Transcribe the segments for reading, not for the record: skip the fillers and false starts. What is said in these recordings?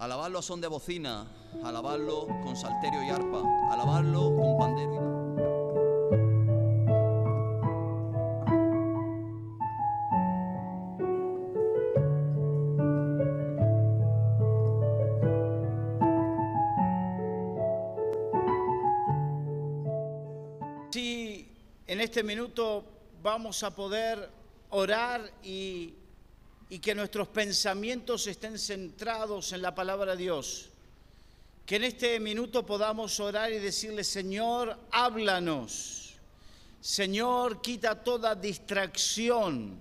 Alabarlo a son de bocina, alabarlo con salterio y arpa, alabarlo con pandero y... Sí, en este minuto vamos a poder orar y que nuestros pensamientos estén centrados en la palabra de Dios. Que en este minuto podamos orar y decirle: Señor, háblanos. Señor, quita toda distracción.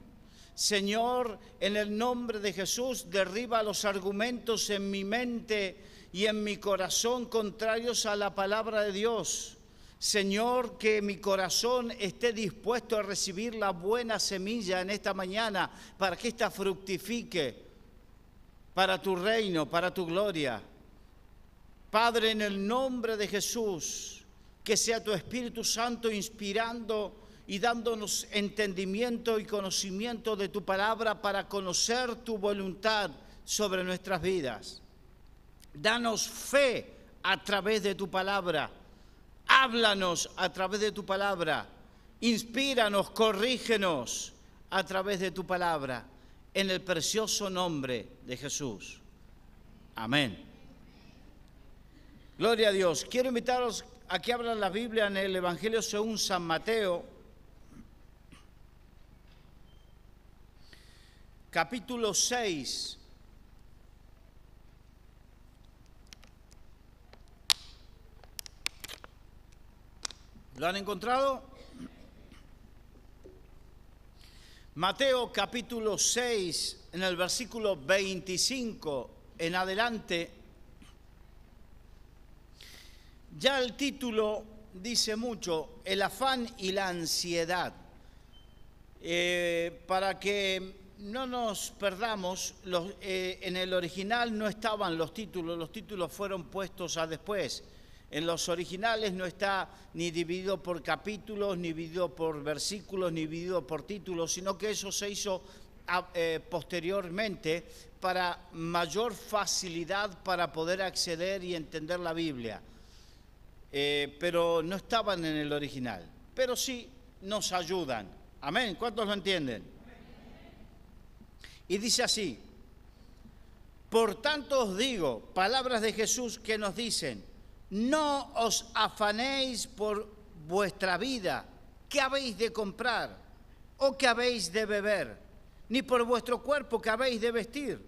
Señor, en el nombre de Jesús, derriba los argumentos en mi mente y en mi corazón contrarios a la palabra de Dios. Señor, que mi corazón esté dispuesto a recibir la buena semilla en esta mañana para que ésta fructifique para tu reino, para tu gloria. Padre, en el nombre de Jesús, que sea tu Espíritu Santo inspirando y dándonos entendimiento y conocimiento de tu palabra para conocer tu voluntad sobre nuestras vidas. Danos fe a través de tu palabra. Háblanos a través de tu palabra, inspíranos, corrígenos a través de tu palabra, en el precioso nombre de Jesús. Amén. Gloria a Dios. Quiero invitaros a que abran la Biblia en el Evangelio según San Mateo, capítulo 6. ¿Lo han encontrado? Mateo capítulo 6, en el versículo 25 en adelante. Ya el título dice mucho: el afán y la ansiedad. Para que no nos perdamos, en el original no estaban los títulos fueron puestos a después. En los originales no está ni dividido por capítulos, ni dividido por versículos, ni dividido por títulos, sino que eso se hizo posteriormente para mayor facilidad para poder acceder y entender la Biblia. Pero no estaban en el original, pero sí nos ayudan. Amén. ¿Cuántos lo entienden? Y dice así: por tanto os digo, palabras de Jesús que nos dicen: no os afanéis por vuestra vida, qué habéis de comprar o qué habéis de beber, ni por vuestro cuerpo, qué habéis de vestir.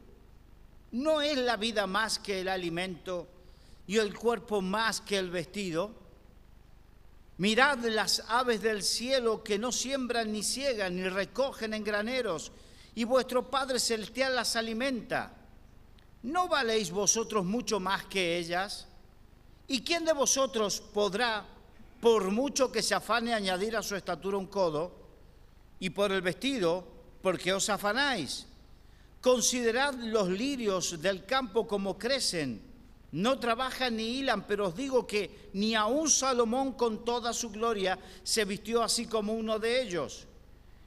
¿No es la vida más que el alimento y el cuerpo más que el vestido? Mirad las aves del cielo, que no siembran ni ciegan ni recogen en graneros, y vuestro Padre Celestial las alimenta. ¿No valéis vosotros mucho más que ellas? ¿Y quién de vosotros podrá, por mucho que se afane, añadir a su estatura un codo? Y por el vestido, ¿por qué os afanáis? Considerad los lirios del campo como crecen. No trabajan ni hilan, pero os digo que ni aun Salomón con toda su gloria se vistió así como uno de ellos.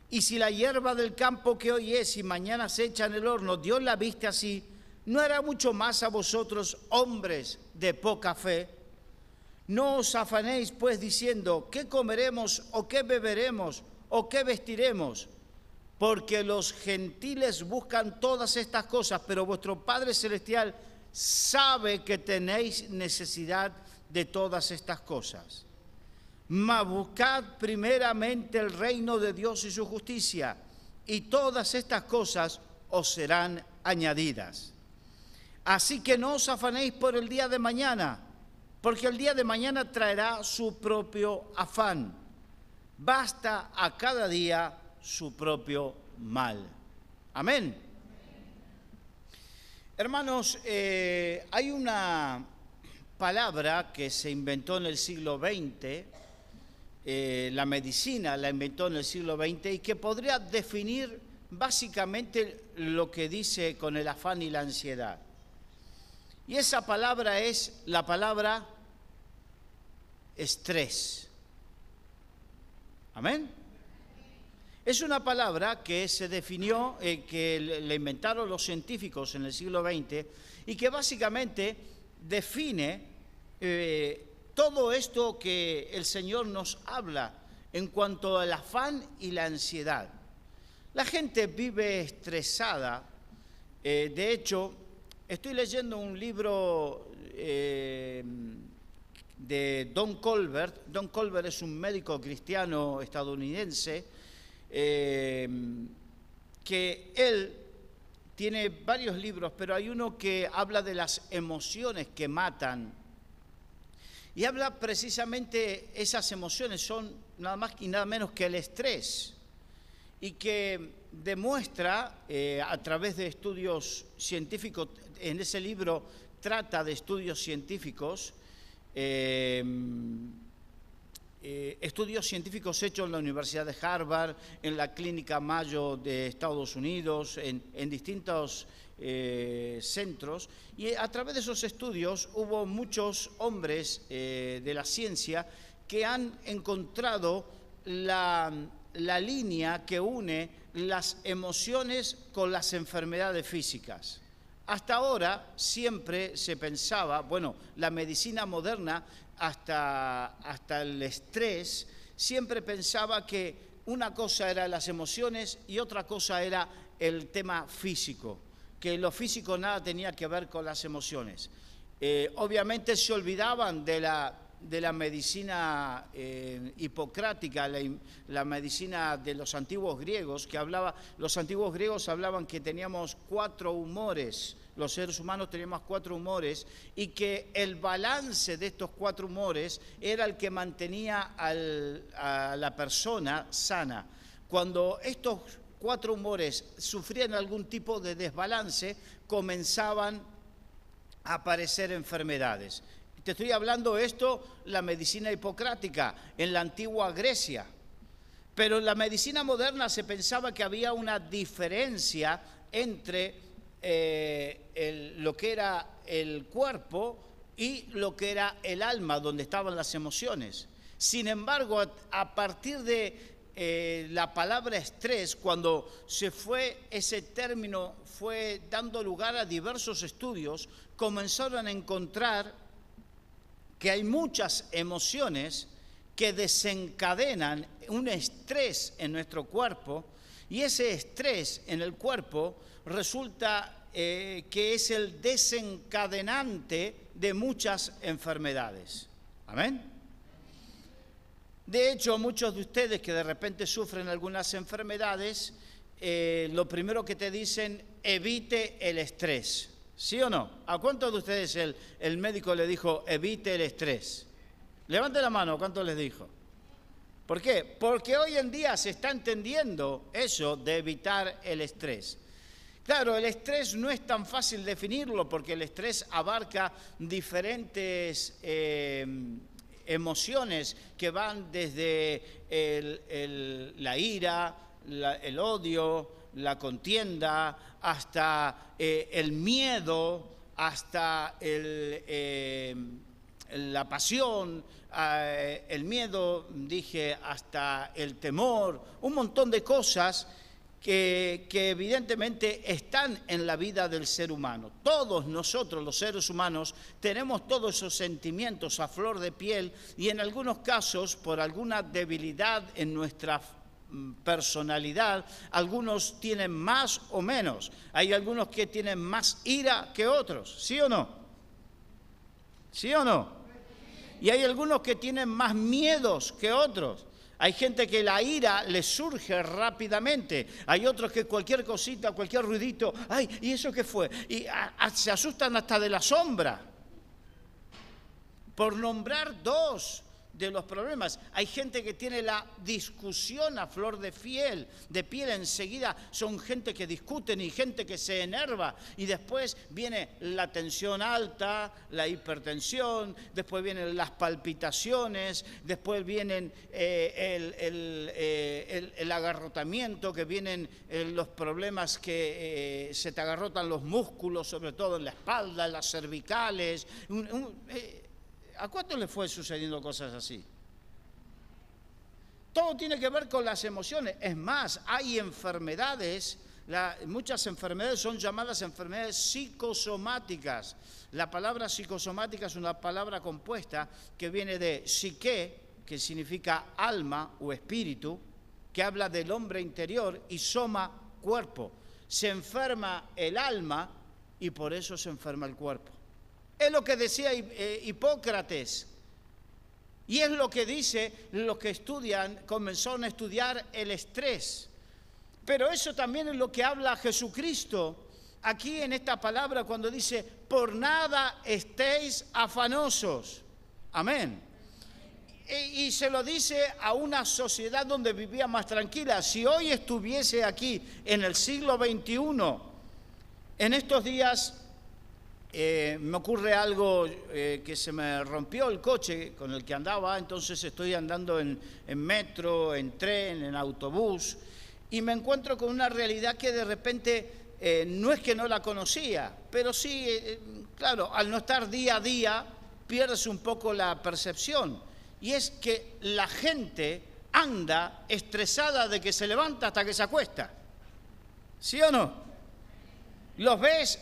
Y si la hierba del campo que hoy es y mañana se echa en el horno, Dios la viste así, ¿no hará mucho más a vosotros, hombres de poca fe? No os afanéis, pues, diciendo: ¿qué comeremos o qué beberemos o qué vestiremos? Porque los gentiles buscan todas estas cosas, pero vuestro Padre Celestial sabe que tenéis necesidad de todas estas cosas. Mas buscad primeramente el reino de Dios y su justicia, y todas estas cosas os serán añadidas. Así que no os afanéis por el día de mañana, porque el día de mañana traerá su propio afán. Basta a cada día su propio mal. Amén. Hermanos, hay una palabra que se inventó en el siglo XX, la medicina la inventó en el siglo XX, y que podría definir básicamente lo que dice con el afán y la ansiedad. Y esa palabra es la palabra estrés. ¿Amén? Es una palabra que se definió, que le inventaron los científicos en el siglo XX y que básicamente define todo esto que el Señor nos habla en cuanto al afán y la ansiedad. La gente vive estresada. De hecho, estoy leyendo un libro de Don Colbert. Don Colbert es un médico cristiano estadounidense que él tiene varios libros, pero hay uno que habla de las emociones que matan. Y habla precisamente, esas emociones son nada más y nada menos que el estrés. Y que demuestra a través de estudios científicos, en ese libro trata de estudios científicos, estudios científicos hechos en la Universidad de Harvard, en la Clínica Mayo de Estados Unidos, en distintos centros, y a través de esos estudios hubo muchos hombres de la ciencia que han encontrado la línea que une las emociones con las enfermedades físicas. Hasta ahora siempre se pensaba, bueno, la medicina moderna hasta el estrés, siempre pensaba que una cosa eran las emociones y otra cosa era el tema físico, que lo físico nada tenía que ver con las emociones. Obviamente se olvidaban de la medicina hipocrática, la medicina de los antiguos griegos, los antiguos griegos hablaban que teníamos 4 humores, los seres humanos teníamos 4 humores, y que el balance de estos 4 humores era el que mantenía a la persona sana. Cuando estos 4 humores sufrían algún tipo de desbalance, comenzaban a aparecer enfermedades. Te estoy hablando esto, la medicina hipocrática, en la antigua Grecia. Pero en la medicina moderna se pensaba que había una diferencia entre lo que era el cuerpo y lo que era el alma, donde estaban las emociones. Sin embargo, a partir de la palabra estrés, cuando ese término fue dando lugar a diversos estudios, comenzaron a encontrar que hay muchas emociones que desencadenan un estrés en nuestro cuerpo, y ese estrés en el cuerpo resulta que es el desencadenante de muchas enfermedades. ¿Amén? De hecho, muchos de ustedes que de repente sufren algunas enfermedades, lo primero que te dicen, evite el estrés. ¿Sí o no? ¿A cuántos de ustedes el médico le dijo, evite el estrés? Levante la mano, ¿cuántos les dijo? ¿Por qué? Porque hoy en día se está entendiendo eso de evitar el estrés. Claro, el estrés no es tan fácil definirlo porque el estrés abarca diferentes emociones que van desde la ira, el odio, la contienda, hasta el miedo, hasta la pasión, el miedo, hasta el temor, un montón de cosas que evidentemente están en la vida del ser humano. Todos nosotros, los seres humanos, tenemos todos esos sentimientos a flor de piel y en algunos casos, por alguna debilidad en nuestra personalidad, algunos tienen más o menos. Hay algunos que tienen más ira que otros, ¿sí o no? ¿Sí o no? Y hay algunos que tienen más miedos que otros. Hay gente que la ira le surge rápidamente. Hay otros que cualquier cosita, cualquier ruidito, ¡ay! ¿Y eso qué fue? Y se asustan hasta de la sombra. Por nombrar 2 de los problemas. Hay gente que tiene la discusión a flor de piel enseguida. Son gente que discuten y gente que se enerva. Y después viene la tensión alta, la hipertensión, después vienen las palpitaciones, después vienen el agarrotamiento, que vienen los problemas que se te agarrotan los músculos, sobre todo en la espalda, en las cervicales. ¿A cuánto le fue sucediendo cosas así? todo tiene que ver con las emociones. Es más, hay enfermedades, muchas enfermedades son llamadas enfermedades psicosomáticas. La palabra psicosomática es una palabra compuesta que viene de psique, que significa alma o espíritu, que habla del hombre interior, y soma, cuerpo. Se enferma el alma y por eso se enferma el cuerpo. Es lo que decía Hipócrates. Y es lo que dice los que estudian, comenzaron a estudiar el estrés. Pero eso también es lo que habla Jesucristo aquí en esta palabra cuando dice, por nada estéis afanosos. Amén. Y se lo dice a una sociedad donde vivía más tranquila. Si hoy estuviese aquí en el siglo XXI, en estos días me ocurre algo que se me rompió el coche con el que andaba, entonces estoy andando en metro, en tren, en autobús, y me encuentro con una realidad que de repente no es que no la conocía, pero sí, claro, al no estar día a día pierdes un poco la percepción. Y es que la gente anda estresada de que se levanta hasta que se acuesta. ¿Sí o no? Los ves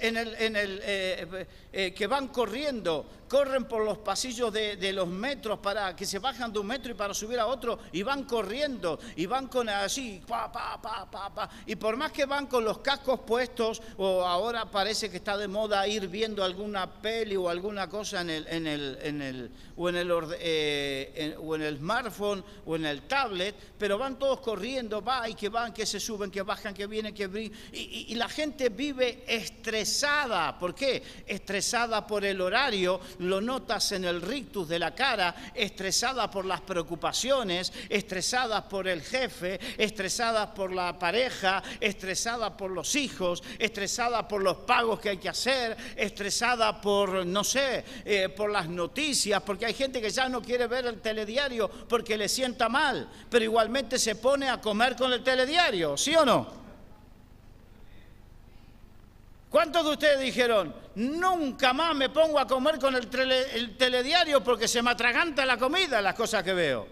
que van corriendo, corren por los pasillos de los metros para que se bajan de un metro y para subir a otro, y van corriendo, y van con así, y por más que van con los cascos puestos, o ahora parece que está de moda ir viendo alguna peli o alguna cosa en el smartphone o en el tablet, pero van todos corriendo, que se suben, que bajan, que vienen, que brincan, y la gente vive estresada. ¿Por qué? Estresada por el horario, lo notas en el rictus de la cara, estresada por las preocupaciones, estresada por el jefe, estresada por la pareja, estresada por los hijos, estresada por los pagos que hay que hacer, estresada por, no sé, por las noticias, porque hay gente que ya no quiere ver el telediario porque le sienta mal, pero igualmente se pone a comer con el telediario, ¿sí o no? ¿Cuántos de ustedes dijeron, nunca más me pongo a comer con el telediario porque se me atraganta la comida, las cosas que veo?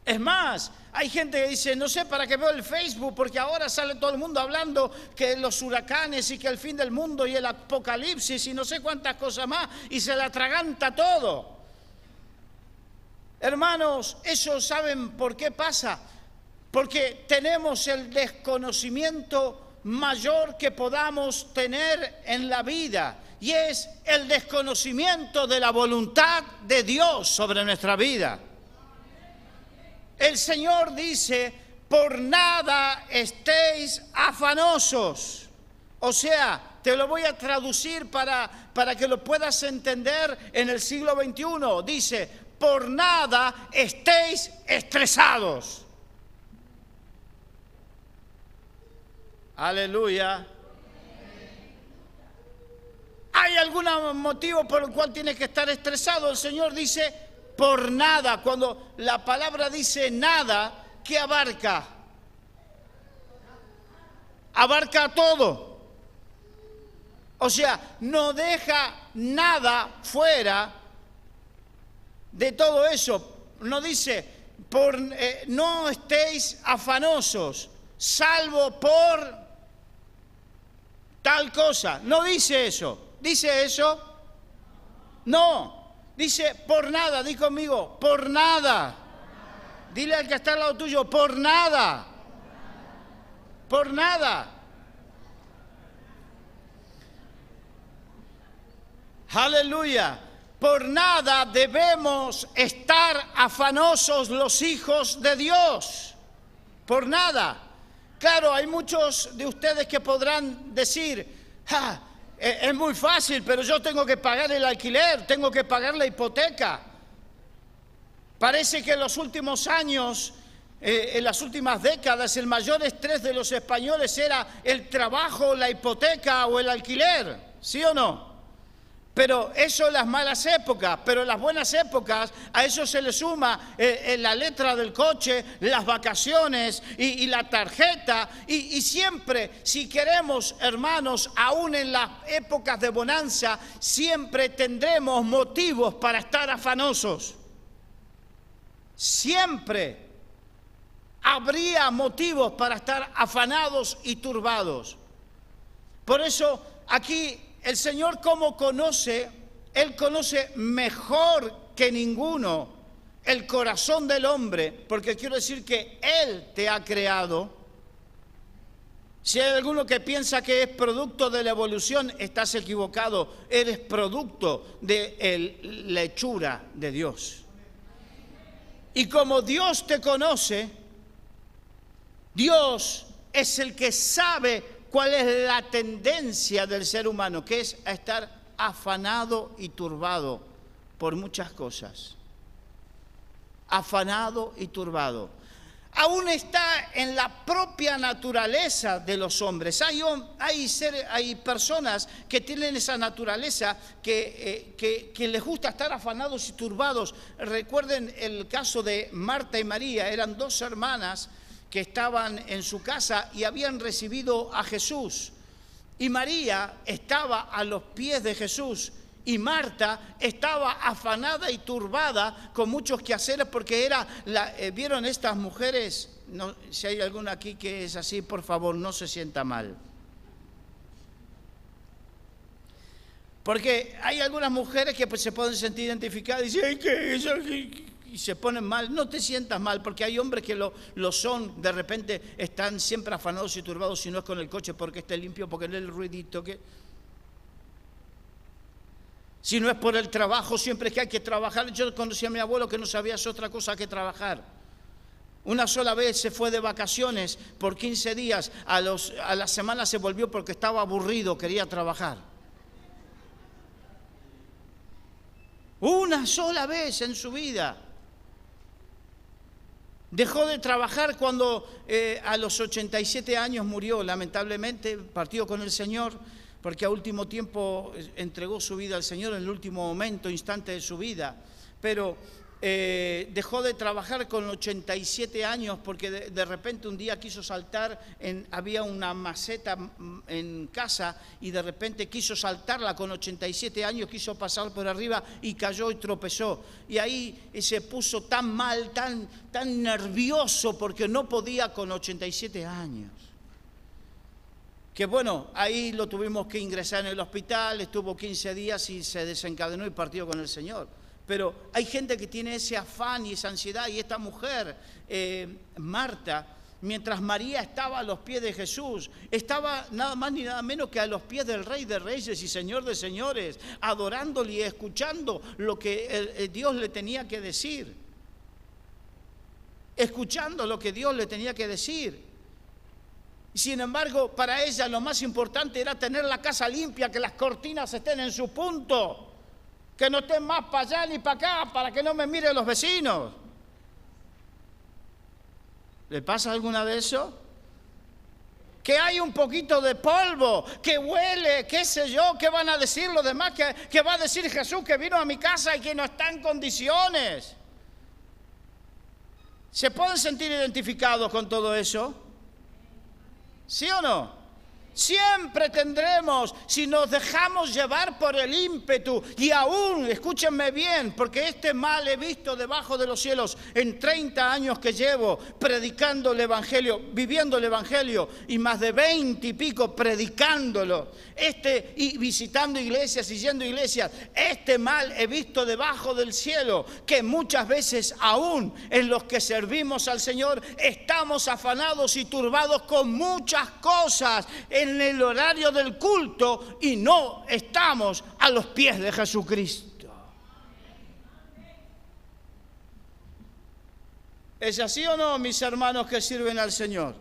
Es más, hay gente que dice, no sé para qué veo el Facebook, porque ahora sale todo el mundo hablando que los huracanes y que el fin del mundo y el apocalipsis y no sé cuántas cosas más, y se le atraganta todo. Hermanos, ¿eso saben por qué pasa? Porque tenemos el desconocimiento mayor que podamos tener en la vida, y es el desconocimiento de la voluntad de Dios sobre nuestra vida. El Señor dice, por nada estéis afanosos. O sea, te lo voy a traducir para que lo puedas entender en el siglo XXI. Dice, por nada estéis estresados. Aleluya. ¿Hay algún motivo por el cual tienes que estar estresado? El Señor dice, por nada. Cuando la palabra dice nada, ¿qué abarca? Abarca todo. O sea, no deja nada fuera de todo eso. No dice, no estéis afanosos, salvo por tal cosa. No dice eso. ¿Dice eso? No. Dice por nada. Di conmigo, por nada. Dile al que está al lado tuyo, por nada. Por nada. Aleluya. Por nada debemos estar afanosos los hijos de Dios. Por nada. Claro, hay muchos de ustedes que podrán decir, es muy fácil, pero yo tengo que pagar el alquiler, tengo que pagar la hipoteca. Parece que en los últimos años, en las últimas décadas, el mayor estrés de los españoles era el trabajo, la hipoteca o el alquiler, ¿sí o no? Pero eso en las malas épocas, pero en las buenas épocas a eso se le suma la letra del coche, las vacaciones y la tarjeta. Y siempre, si queremos, hermanos, aún en las épocas de bonanza, siempre tendremos motivos para estar afanosos. siempre habría motivos para estar afanados y turbados. Por eso aquí el Señor, como conoce, Él conoce mejor que ninguno el corazón del hombre, porque quiero decir que Él te ha creado. Si hay alguno que piensa que es producto de la evolución, estás equivocado. Eres producto de la hechura de Dios. Y como Dios te conoce, Dios es el que sabe cuál es la tendencia del ser humano, que es a estar afanado y turbado por muchas cosas. Afanado y turbado. Aún está en la propia naturaleza de los hombres. Hay personas que tienen esa naturaleza que les gusta estar afanados y turbados. Recuerden el caso de Marta y María. Eran dos hermanas que estaban en su casa y habían recibido a Jesús. Y María estaba a los pies de Jesús. Y Marta estaba afanada y turbada con muchos quehaceres porque ¿vieron estas mujeres? No, si hay alguna aquí que es así, por favor, no se sienta mal. Porque hay algunas mujeres que pues, se pueden sentir identificadas y dicen, ¡ay, qué es eso! Y se ponen mal. No te sientas mal, porque hay hombres que lo son, de repente están siempre afanados y turbados, si no es con el coche porque esté limpio, porque no es el ruidito que... Si no es por el trabajo, siempre es que hay que trabajar. Yo conocí a mi abuelo que no sabía hacer otra cosa que trabajar. Una sola vez se fue de vacaciones por 15 días, a la semana se volvió porque estaba aburrido, quería trabajar. Una sola vez en su vida. Dejó de trabajar cuando a los 87 años murió, lamentablemente, partió con el Señor. Porque a último tiempo entregó su vida al Señor en el último momento, instante de su vida. Pero dejó de trabajar con 87 años porque de repente un día quiso saltar, había una maceta en casa y de repente quiso saltarla con 87 años, quiso pasar por arriba y cayó y tropezó. Y ahí se puso tan mal, tan nervioso porque no podía con 87 años. Que bueno, ahí lo tuvimos que ingresar en el hospital, estuvo 15 días y se desencadenó y partió con el Señor. Pero hay gente que tiene ese afán y esa ansiedad, y esta mujer, Marta, mientras María estaba a los pies de Jesús, estaba nada más ni nada menos que a los pies del Rey de Reyes y Señor de Señores, adorándole y escuchando lo que Dios le tenía que decir. Escuchando lo que Dios le tenía que decir. Sin embargo, para ella lo más importante era tener la casa limpia, que las cortinas estén en su punto, que no estén más para allá ni para acá, para que no me miren los vecinos. ¿Le pasa alguna de eso? Que hay un poquito de polvo, que huele, qué sé yo, qué van a decir los demás, que va a decir Jesús que vino a mi casa y que no está en condiciones. ¿Se pueden sentir identificados con todo eso? ¿Sí o no? Siempre tendremos, si nos dejamos llevar por el ímpetu, y aún, escúchenme bien, porque este mal he visto debajo de los cielos en 30 años que llevo predicando el Evangelio, viviendo el Evangelio, y más de 20 y pico predicándolo, y visitando iglesias y yendo a iglesias. Este mal he visto debajo del cielo, que muchas veces aún en los que servimos al Señor estamos afanados y turbados con muchas cosas en el horario del culto y no estamos a los pies de Jesucristo. ¿Es así o no, mis hermanos que sirven al Señor?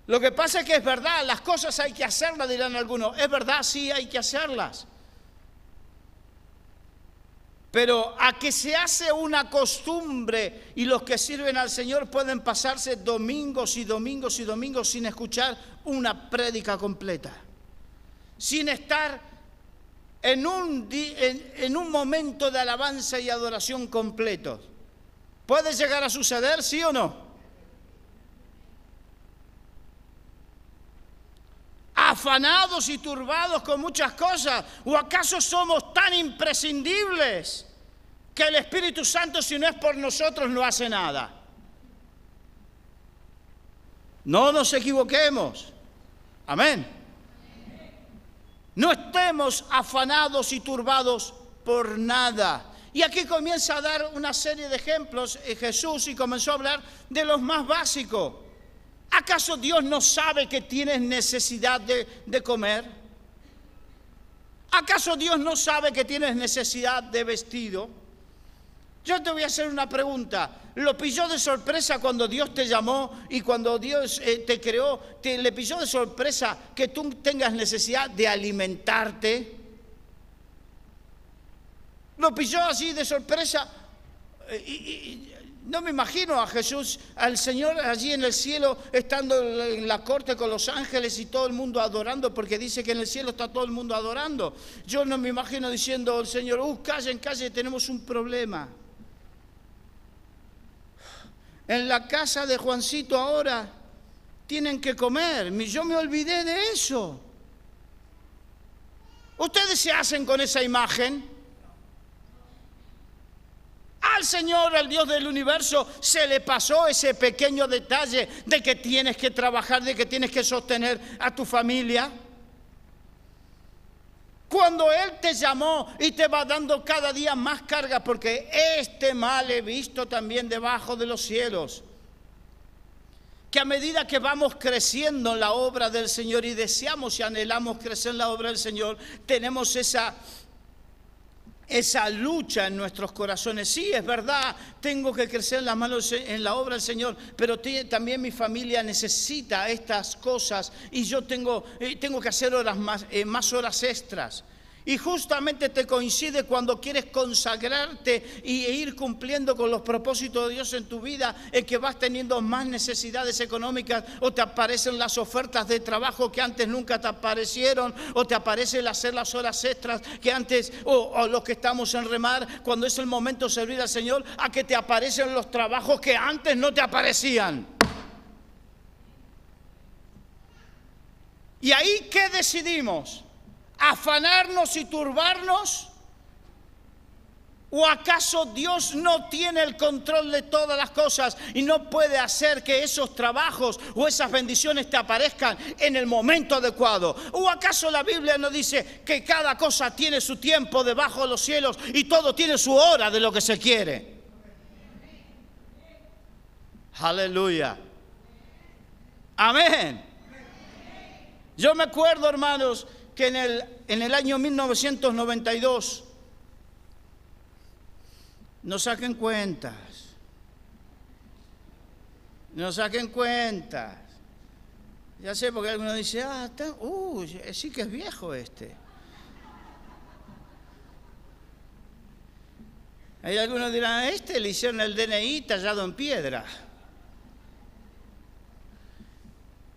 Lo que pasa es que es verdad, las cosas hay que hacerlas, dirán algunos. Es verdad, sí, hay que hacerlas. Pero a que se hace una costumbre y los que sirven al Señor pueden pasarse domingos y domingos y domingos sin escuchar una prédica completa, sin estar en un momento de alabanza y adoración completo. ¿Puede llegar a suceder, sí o no? afanados y turbados con muchas cosas? ¿O acaso somos tan imprescindibles que el Espíritu Santo, si no es por nosotros, no hace nada? No nos equivoquemos. Amén. No estemos afanados y turbados por nada. Y aquí comienza a dar una serie de ejemplos Jesús, y comenzó a hablar de los más básicos. ¿Acaso Dios no sabe que tienes necesidad de comer? ¿Acaso Dios no sabe que tienes necesidad de vestido? Yo te voy a hacer una pregunta. ¿Lo pilló de sorpresa cuando Dios te llamó y cuando Dios te creó? ¿Le pilló de sorpresa que tú tengas necesidad de alimentarte? ¿Lo pilló así de sorpresa? No me imagino a Jesús, al Señor allí en el cielo, estando en la corte con los ángeles y todo el mundo adorando, porque dice que en el cielo está todo el mundo adorando. Yo no me imagino diciendo al Señor, callen, tenemos un problema. En la casa de Juancito ahora tienen que comer. Yo me olvidé de eso. ¿Ustedes se hacen con esa imagen? Al Señor, al Dios del universo, se le pasó ese pequeño detalle de que tienes que trabajar, de que tienes que sostener a tu familia. Cuando Él te llamó y te va dando cada día más carga, porque este mal he visto también debajo de los cielos, que a medida que vamos creciendo en la obra del Señor y deseamos y anhelamos crecer en la obra del Señor, tenemos esa lucha en nuestros corazones. Sí, es verdad, tengo que crecer en las manos en la obra del Señor, pero también mi familia necesita estas cosas y yo tengo que hacer más horas extras. Y justamente te coincide cuando quieres consagrarte e ir cumpliendo con los propósitos de Dios en tu vida, en que vas teniendo más necesidades económicas, o te aparecen las ofertas de trabajo que antes nunca te aparecieron, o te aparece el hacer las horas extras que antes, o los que estamos en remar, cuando es el momento de servir al Señor, a que te aparecen los trabajos que antes no te aparecían. ¿Y ahí qué decidimos? ¿Afanarnos y turbarnos? ¿O acaso Dios no tiene el control de todas las cosas y no puede hacer que esos trabajos o esas bendiciones te aparezcan en el momento adecuado? ¿O acaso la Biblia no dice que cada cosa tiene su tiempo debajo de los cielos y todo tiene su hora de lo que se quiere? Aleluya. Amén. Yo me acuerdo, hermanos, que en el año 1992, no saquen cuentas, ya sé, porque alguno dice, sí que es viejo este. Hay algunos que dirán, le hicieron el DNI tallado en piedra.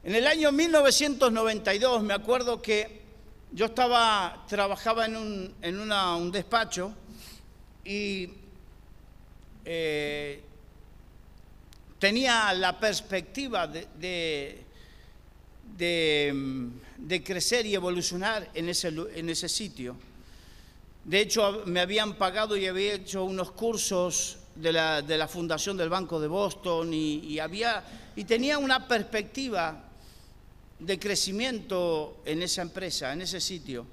En el año 1992 me acuerdo que yo trabajaba en un despacho y tenía la perspectiva de crecer y evolucionar en ese sitio. De hecho, me habían pagado y había hecho unos cursos de la Fundación del Banco de Boston y tenía una perspectiva de crecimiento en esa empresa, en ese sitio.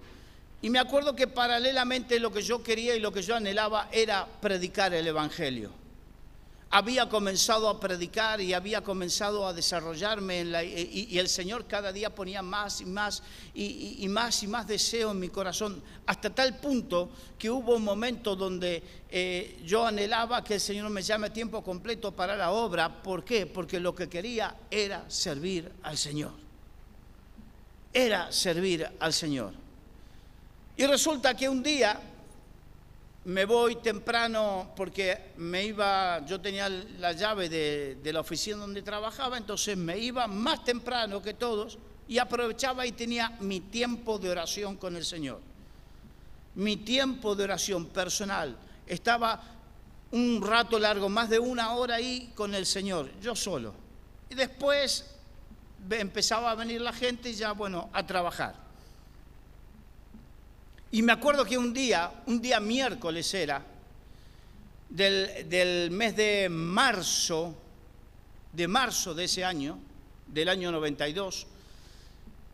Y me acuerdo que paralelamente lo que yo quería y lo que yo anhelaba era predicar el Evangelio. Había comenzado a predicar y había comenzado a desarrollarme y el Señor cada día ponía más y más y más deseo en mi corazón, hasta tal punto que hubo un momento donde yo anhelaba que el Señor me llame a tiempo completo para la obra. ¿Por qué? Porque lo que quería era servir al Señor. Era servir al Señor. Y resulta que un día me voy temprano porque yo tenía la llave de la oficina donde trabajaba, entonces me iba más temprano que todos y aprovechaba y tenía mi tiempo de oración con el Señor. Mi tiempo de oración personal. Estaba un rato largo, más de 1 hora ahí con el Señor, yo solo. Y después empezaba a venir la gente y ya, bueno, a trabajar. Y me acuerdo que un día miércoles era, del mes de marzo de ese año, del año 92,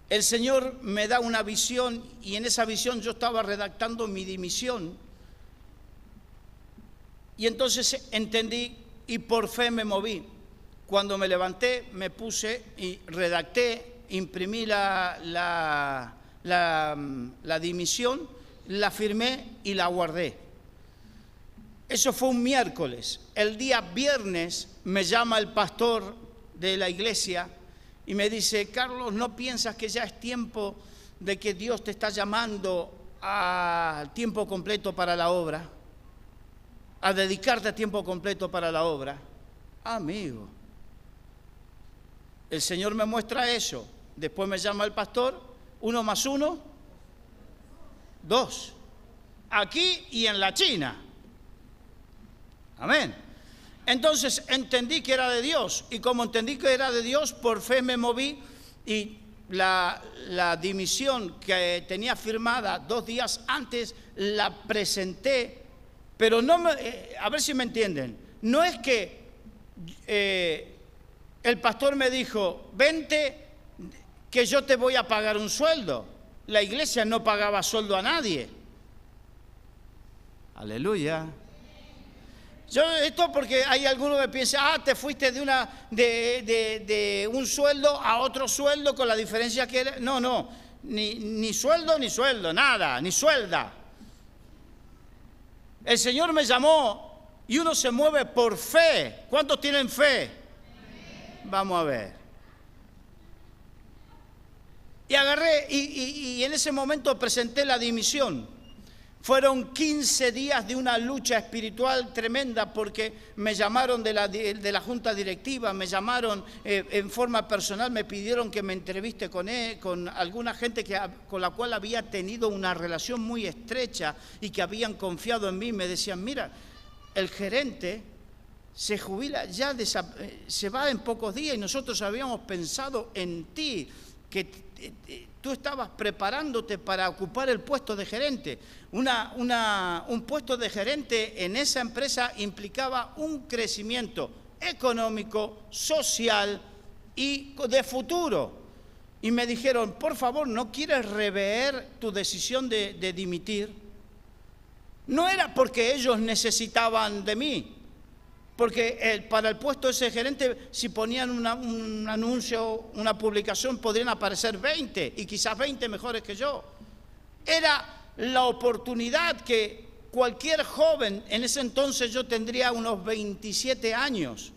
el Señor me da una visión y en esa visión yo estaba redactando mi dimisión. Y entonces entendí y por fe me moví. Cuando me levanté, me puse y redacté, imprimí la dimisión, la firmé y la guardé. Eso fue un miércoles. El día viernes me llama el pastor de la iglesia y me dice: Carlos, ¿no piensas que ya es tiempo de que Dios te está llamando a tiempo completo para la obra? A dedicarte a tiempo completo para la obra. Amigo, el Señor me muestra eso. Después me llama el pastor, 1 más 1, 2. Aquí y en la China. Amén. Entonces entendí que era de Dios. Y como entendí que era de Dios, por fe me moví y la dimisión que tenía firmada 2 días antes la presenté. Pero no a ver si me entienden. No es que el pastor me dijo: vente que yo te voy a pagar un sueldo. La iglesia no pagaba sueldo a nadie. Aleluya. Esto porque hay algunos que piensan: te fuiste de un sueldo a otro sueldo con la diferencia que era. No, ni sueldo, nada, ni suelda. El Señor me llamó y uno se mueve por fe. ¿Cuántos tienen fe? Vamos a ver. Y agarré y en ese momento presenté la dimisión. Fueron 15 días de una lucha espiritual tremenda porque me llamaron de la junta directiva, me llamaron en forma personal, me pidieron que me entreviste con alguna gente con la cual había tenido una relación muy estrecha y que habían confiado en mí. Me decían: mira, el gerente se jubila, ya se va en pocos días y nosotros habíamos pensado en ti, que tú estabas preparándote para ocupar el puesto de gerente. Un puesto de gerente en esa empresa implicaba un crecimiento económico, social y de futuro. Y me dijeron: por favor, ¿no quieres rever tu decisión de dimitir? No era porque ellos necesitaban de mí, porque para el puesto de ese gerente, si ponían un anuncio, una publicación, podrían aparecer 20 y quizás 20 mejores que yo. Era la oportunidad que cualquier joven, en ese entonces yo tendría unos 27 años,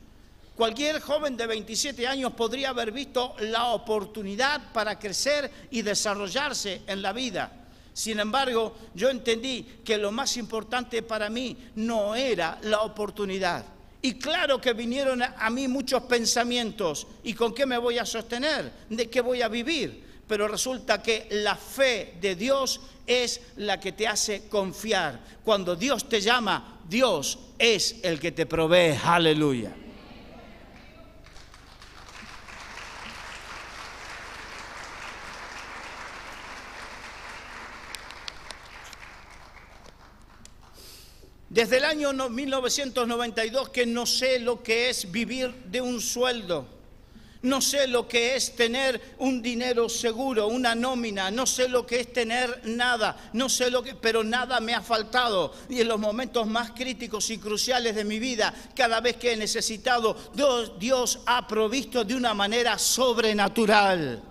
cualquier joven de 27 años podría haber visto la oportunidad para crecer y desarrollarse en la vida. Sin embargo, yo entendí que lo más importante para mí no era la oportunidad. Y claro que vinieron a mí muchos pensamientos. ¿Y con qué me voy a sostener? ¿De qué voy a vivir? Pero resulta que la fe de Dios es la que te hace confiar. Cuando Dios te llama, Dios es el que te provee. Aleluya. Desde el año 1992 que no sé lo que es vivir de un sueldo, no sé lo que es tener un dinero seguro, una nómina, no sé lo que es tener nada, pero nada me ha faltado. Y en los momentos más críticos y cruciales de mi vida, cada vez que he necesitado, Dios ha provisto de una manera sobrenatural.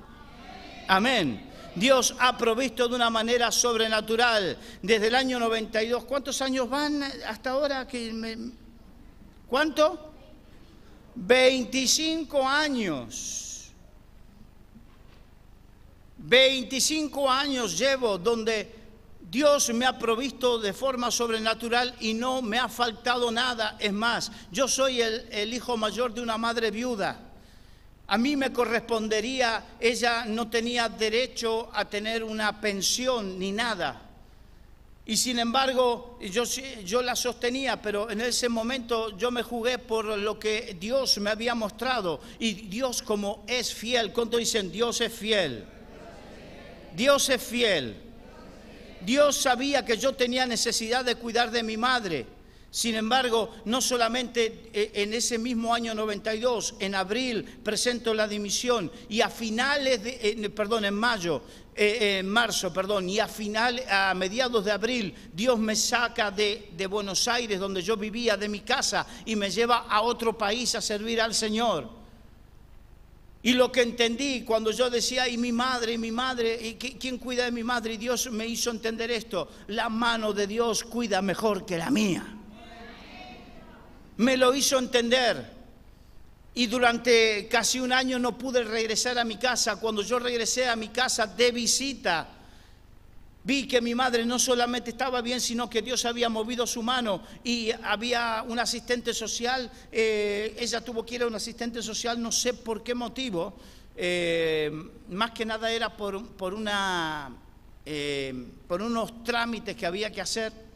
Amén. Dios ha provisto de una manera sobrenatural desde el año 92. ¿Cuántos años van hasta ahora? ¿Cuánto? 25 años. 25 años llevo donde Dios me ha provisto de forma sobrenatural y no me ha faltado nada. Es más, yo soy el hijo mayor de una madre viuda. A mí me correspondería, ella no tenía derecho a tener una pensión ni nada. Y sin embargo, yo la sostenía, pero en ese momento yo me jugué por lo que Dios me había mostrado. Y Dios, como es fiel, ¿cuánto dicen? Dios es fiel. Dios es fiel. Dios sabía que yo tenía necesidad de cuidar de mi madre. Sin embargo, no solamente en ese mismo año 92, en abril presento la dimisión y a finales en marzo, y a mediados de abril Dios me saca de Buenos Aires, donde yo vivía, de mi casa, y me lleva a otro país a servir al Señor. Y lo que entendí cuando yo decía, y mi madre, ¿y quién cuida de mi madre? Y Dios me hizo entender esto: la mano de Dios cuida mejor que la mía. Me lo hizo entender. Y durante casi un año no pude regresar a mi casa. Cuando yo regresé a mi casa de visita, vi que mi madre no solamente estaba bien, sino que Dios había movido su mano y había un asistente social. Ella tuvo que ir a un asistente social, no sé por qué motivo. Más que nada era por unos trámites que había que hacer.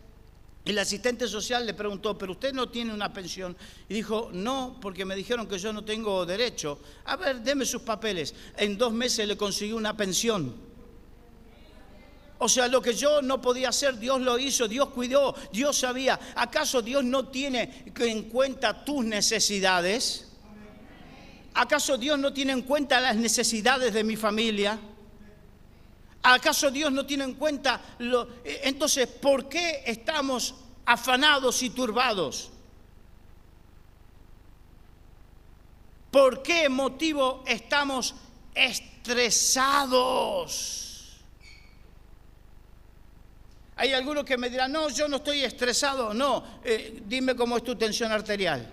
El asistente social le preguntó, ¿pero usted no tiene una pensión? Y dijo, no, porque me dijeron que yo no tengo derecho. A ver, deme sus papeles. En 2 meses le conseguí una pensión. O sea, lo que yo no podía hacer, Dios lo hizo, Dios cuidó, Dios sabía. ¿Acaso Dios no tiene en cuenta tus necesidades? ¿Acaso Dios no tiene en cuenta las necesidades de mi familia? ¿Acaso Dios no tiene en cuenta Entonces, ¿por qué estamos afanados y turbados? ¿Por qué motivo estamos estresados? Hay algunos que me dirán, no, yo no estoy estresado. No, dime cómo es tu tensión arterial.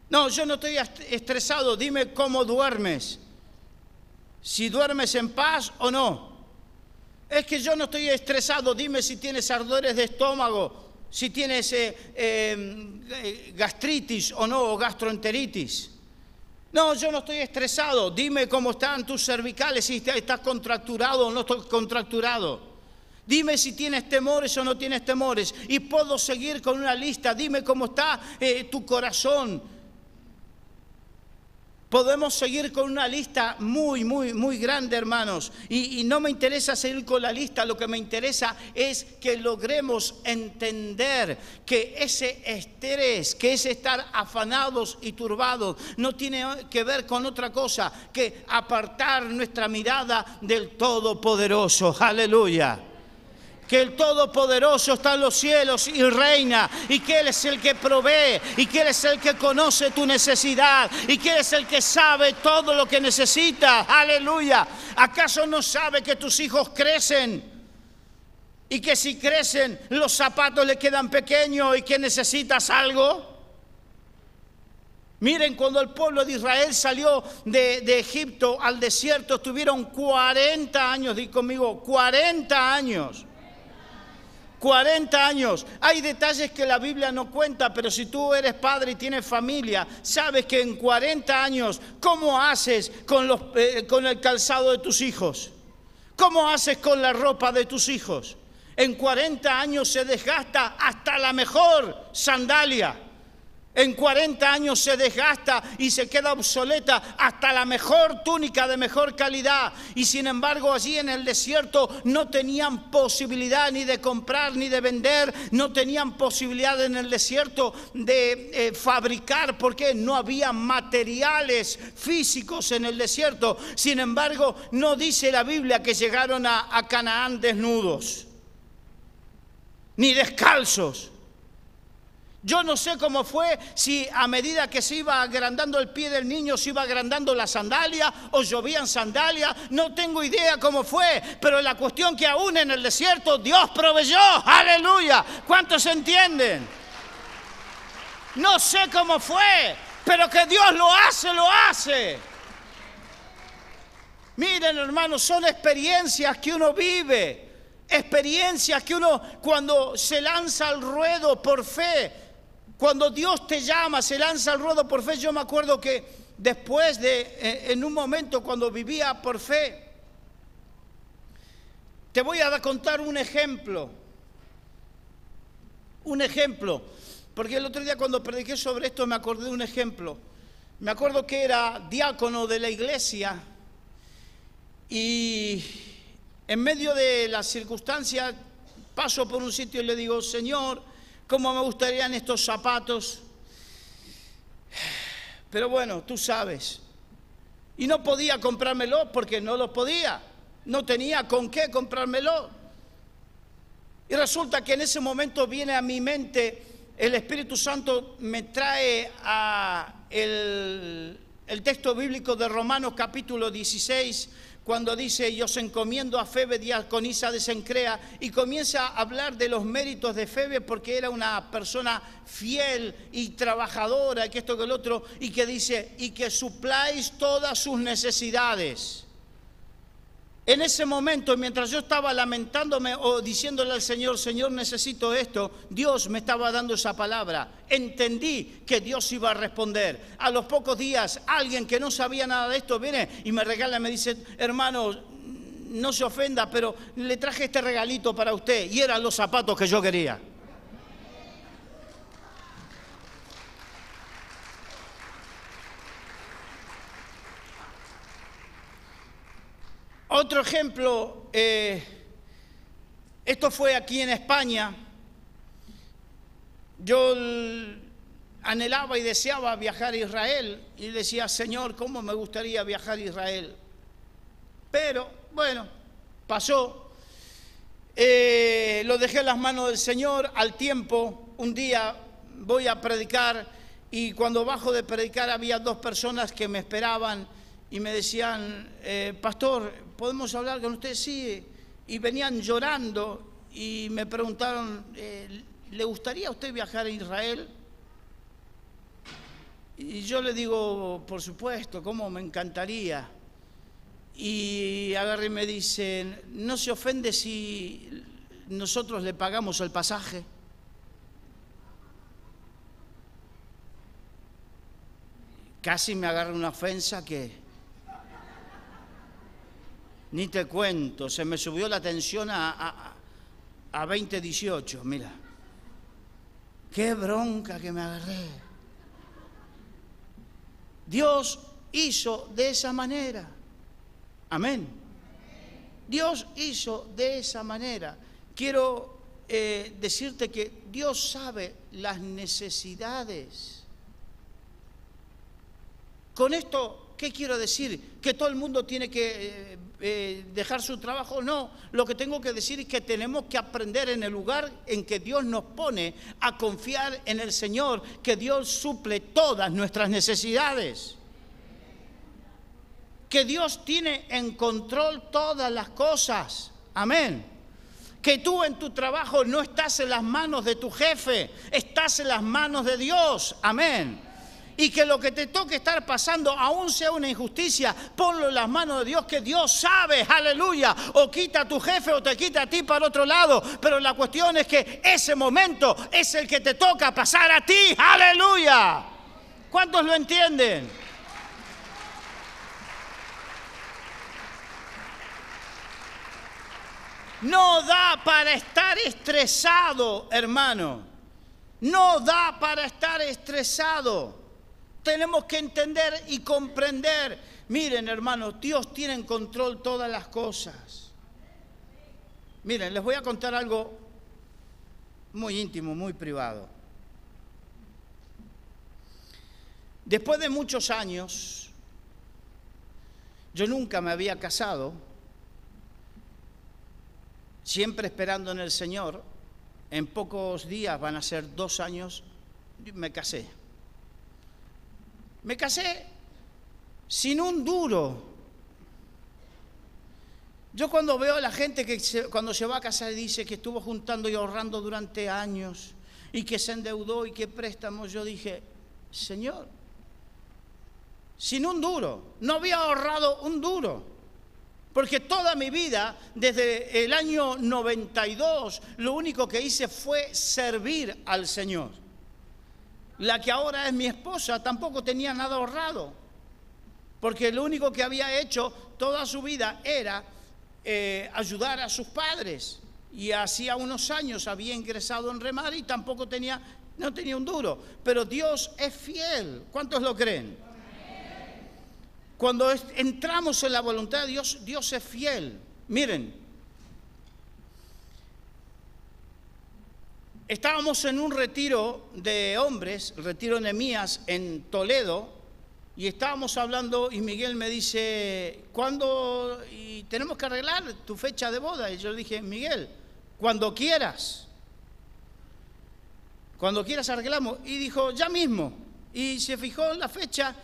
No, yo no estoy estresado, dime cómo duermes. Si duermes en paz o no. Es que yo no estoy estresado, dime si tienes ardores de estómago, si tienes gastritis o no, o gastroenteritis. No, yo no estoy estresado, dime cómo están tus cervicales, si estás contracturado o no estás contracturado. Dime si tienes temores o no tienes temores. Y puedo seguir con una lista, dime cómo está tu corazón. Podemos seguir con una lista muy, muy, muy grande, hermanos. Y no me interesa seguir con la lista, lo que me interesa es que logremos entender que ese estrés, que ese estar afanados y turbados, no tiene que ver con otra cosa que apartar nuestra mirada del Todopoderoso. ¡Aleluya! Que el Todopoderoso está en los cielos y reina, y que Él es el que provee, y que Él es el que conoce tu necesidad, y que Él es el que sabe todo lo que necesitas. ¡Aleluya! ¿Acaso no sabe que tus hijos crecen? Y que si crecen los zapatos le quedan pequeños y que necesitas algo. Miren, cuando el pueblo de Israel salió de Egipto al desierto, estuvieron 40 años, di conmigo, 40 años. 40 años. Hay detalles que la Biblia no cuenta, pero si tú eres padre y tienes familia, sabes que en 40 años, ¿cómo haces con el calzado de tus hijos? ¿Cómo haces con la ropa de tus hijos? En 40 años se desgasta hasta la mejor sandalia. En 40 años se desgasta y se queda obsoleta hasta la mejor túnica de mejor calidad. Y sin embargo allí en el desierto no tenían posibilidad ni de comprar ni de vender. No tenían posibilidad en el desierto de fabricar, porque no había materiales físicos en el desierto. Sin embargo, no dice la Biblia que llegaron a Canaán desnudos ni descalzos. Yo no sé cómo fue, si a medida que se iba agrandando el pie del niño se iba agrandando la sandalia o llovían sandalias, no tengo idea cómo fue, pero la cuestión que aún en el desierto Dios proveyó, aleluya. ¿Cuántos entienden? No sé cómo fue, pero que Dios lo hace, lo hace. Miren, hermanos, son experiencias que uno vive, experiencias que uno cuando se lanza al ruedo por fe. Cuando Dios te llama, se lanza al ruedo por fe. Yo me acuerdo que después en un momento cuando vivía por fe, te voy a contar un ejemplo. Un ejemplo, porque el otro día cuando prediqué sobre esto me acordé de un ejemplo. Me acuerdo que era diácono de la iglesia y en medio de las circunstancias paso por un sitio y le digo, Señor, ¿cómo me gustarían estos zapatos? Pero bueno, tú sabes. Y no podía comprármelo porque no los podía. No tenía con qué comprármelo. Y resulta que en ese momento viene a mi mente, el Espíritu Santo me trae a el texto bíblico de Romanos capítulo 16, cuando dice, yo os encomiendo a Febe, diaconisa de Cencrea, y comienza a hablar de los méritos de Febe porque era una persona fiel y trabajadora, y que esto que el otro, y que dice, y que supláis todas sus necesidades. En ese momento, mientras yo estaba lamentándome o diciéndole al Señor, Señor, necesito esto, Dios me estaba dando esa palabra. Entendí que Dios iba a responder. A los pocos días, alguien que no sabía nada de esto viene y me regala y me dice, hermano, no se ofenda, pero le traje este regalito para usted. Y eran los zapatos que yo quería. Otro ejemplo, esto fue aquí en España. Yo anhelaba y deseaba viajar a Israel y decía, Señor, ¿cómo me gustaría viajar a Israel? Pero, bueno, pasó. Lo dejé en las manos del Señor. Al tiempo, un día voy a predicar y cuando bajo de predicar había dos personas que me esperaban y me decían, pastor, ¿podemos hablar con usted? Sí. Y venían llorando y me preguntaron, ¿le gustaría a usted viajar a Israel? Y yo le digo, por supuesto, ¿cómo me encantaría? Y agarré y me dicen, ¿no se ofende si nosotros le pagamos el pasaje? Casi me agarra una ofensa que ni te cuento, se me subió la tensión a 20-18, mira. Qué bronca que me agarré. Dios hizo de esa manera. Amén. Dios hizo de esa manera. Quiero decirte que Dios sabe las necesidades. Con esto, ¿qué quiero decir? ¿Que todo el mundo tiene que dejar su trabajo? No, lo que tengo que decir es que tenemos que aprender en el lugar en que Dios nos pone a confiar en el Señor, que Dios suple todas nuestras necesidades. Que Dios tiene en control todas las cosas. Amén. Que tú en tu trabajo no estás en las manos de tu jefe, estás en las manos de Dios. Amén. Y que lo que te toque estar pasando, aún sea una injusticia, ponlo en las manos de Dios, que Dios sabe, aleluya, o quita a tu jefe o te quita a ti para otro lado, pero la cuestión es que ese momento es el que te toca pasar a ti, aleluya. ¿Cuántos lo entienden? No da para estar estresado, hermano, no da para estar estresado. Tenemos que entender y comprender. Miren, hermanos, Dios tiene en control todas las cosas. Miren, les voy a contar algo muy íntimo, muy privado. Después de muchos años, yo nunca me había casado, siempre esperando en el Señor. En pocos días, van a ser 2 años, me casé. Me casé sin un duro. Yo cuando veo a la gente que cuando se va a casar dice que estuvo juntando y ahorrando durante años y que se endeudó y que préstamos, yo dije, Señor, sin un duro, no había ahorrado un duro. Porque toda mi vida, desde el año 92, lo único que hice fue servir al Señor. La que ahora es mi esposa tampoco tenía nada ahorrado, porque lo único que había hecho toda su vida era ayudar a sus padres. y hacía unos años había ingresado en remar y tampoco no tenía un duro. Pero Dios es fiel. ¿Cuántos lo creen? Cuando entramos en la voluntad de Dios, Dios es fiel. Miren, estábamos en un retiro de hombres, el retiro Nehemías en Toledo, y estábamos hablando y Miguel me dice, ¿cuándo? Y tenemos que arreglar tu fecha de boda. Y yo le dije, Miguel, cuando quieras arreglamos. Y dijo, ya mismo. Y se fijó en la fecha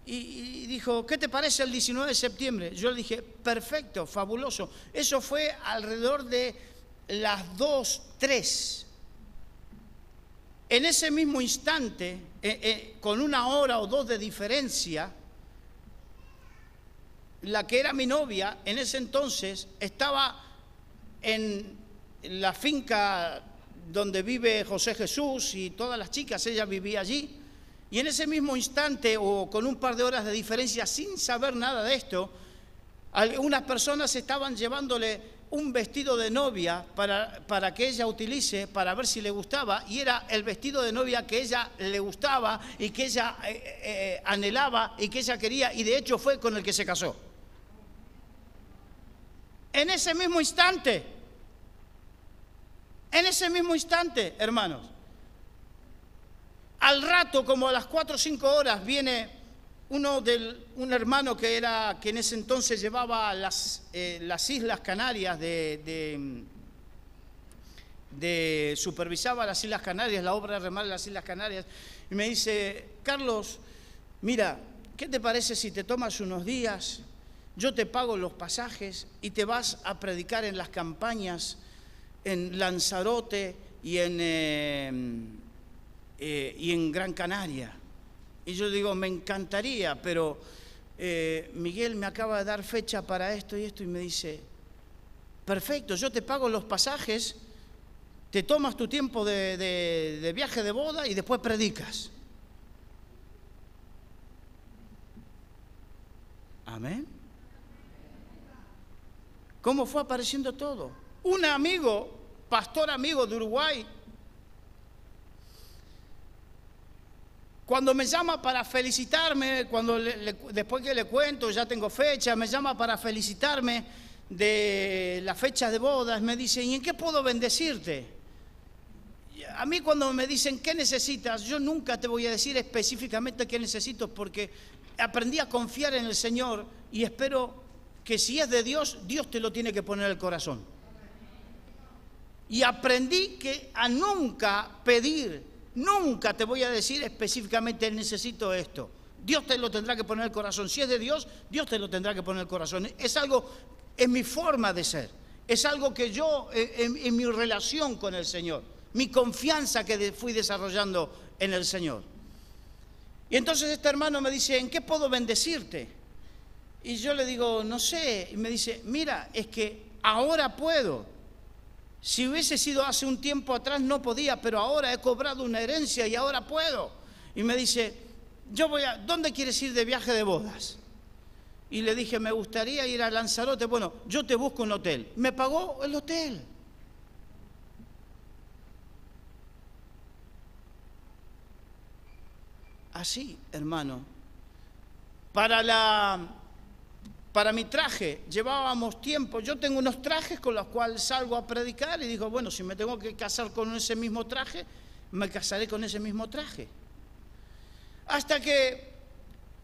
y dijo, ¿qué te parece el 19 de septiembre? Yo le dije, perfecto, fabuloso. Eso fue alrededor de las 2, 3. En ese mismo instante, con 1 hora o 2 de diferencia, la que era mi novia en ese entonces estaba en la finca donde vive José Jesús y todas las chicas, ella vivía allí. Y en ese mismo instante, o con un par de horas de diferencia, sin saber nada de esto, algunas personas estaban llevándole un vestido de novia para que ella utilice, para ver si le gustaba, y era el vestido de novia que ella le gustaba y que ella anhelaba y que ella quería, y de hecho fue con el que se casó. En ese mismo instante, hermanos. Al rato, como a las 4 o 5 horas, viene un hermano que en ese entonces llevaba las Islas Canarias, supervisaba las Islas Canarias, la obra de remar de las Islas Canarias, y me dice, Carlos, mira, ¿qué te parece si te tomas unos días? Yo te pago los pasajes y te vas a predicar en las campañas, en Lanzarote y en Gran Canaria. Y yo digo, me encantaría, pero Miguel me acaba de dar fecha para esto y esto, y me dice, perfecto, yo te pago los pasajes, te tomas tu tiempo de viaje de boda y después predicas. Amén. ¿Cómo fue apareciendo todo? Un amigo, pastor amigo de Uruguay, cuando me llama para felicitarme, después que le cuento, ya tengo fecha, me llama para felicitarme de la fecha de bodas, me dice, ¿y en qué puedo bendecirte? A mí cuando me dicen, ¿qué necesitas? Yo nunca te voy a decir específicamente qué necesito, porque aprendí a confiar en el Señor y espero que si es de Dios, Dios te lo tiene que poner en el corazón. Y aprendí a nunca pedir, nunca te voy a decir específicamente necesito esto. Dios te lo tendrá que poner en el corazón. Si es de Dios, Dios te lo tendrá que poner en el corazón. Es mi forma de ser. Es algo que yo, en mi relación con el Señor, mi confianza que fui desarrollando en el Señor. Y entonces este hermano me dice, ¿en qué puedo bendecirte? Y yo le digo, no sé. Y me dice, mira, es que ahora puedo. Si hubiese sido hace un tiempo atrás no podía, pero ahora he cobrado una herencia y ahora puedo. Y me dice, ¿dónde quieres ir de viaje de bodas? Y le dije, me gustaría ir a Lanzarote. Bueno, yo te busco un hotel. Me pagó el hotel. Así, hermano. Para mi traje llevábamos tiempo. Yo tengo unos trajes con los cuales salgo a predicar y digo, bueno, si me tengo que casar con ese mismo traje, me casaré con ese mismo traje. Hasta que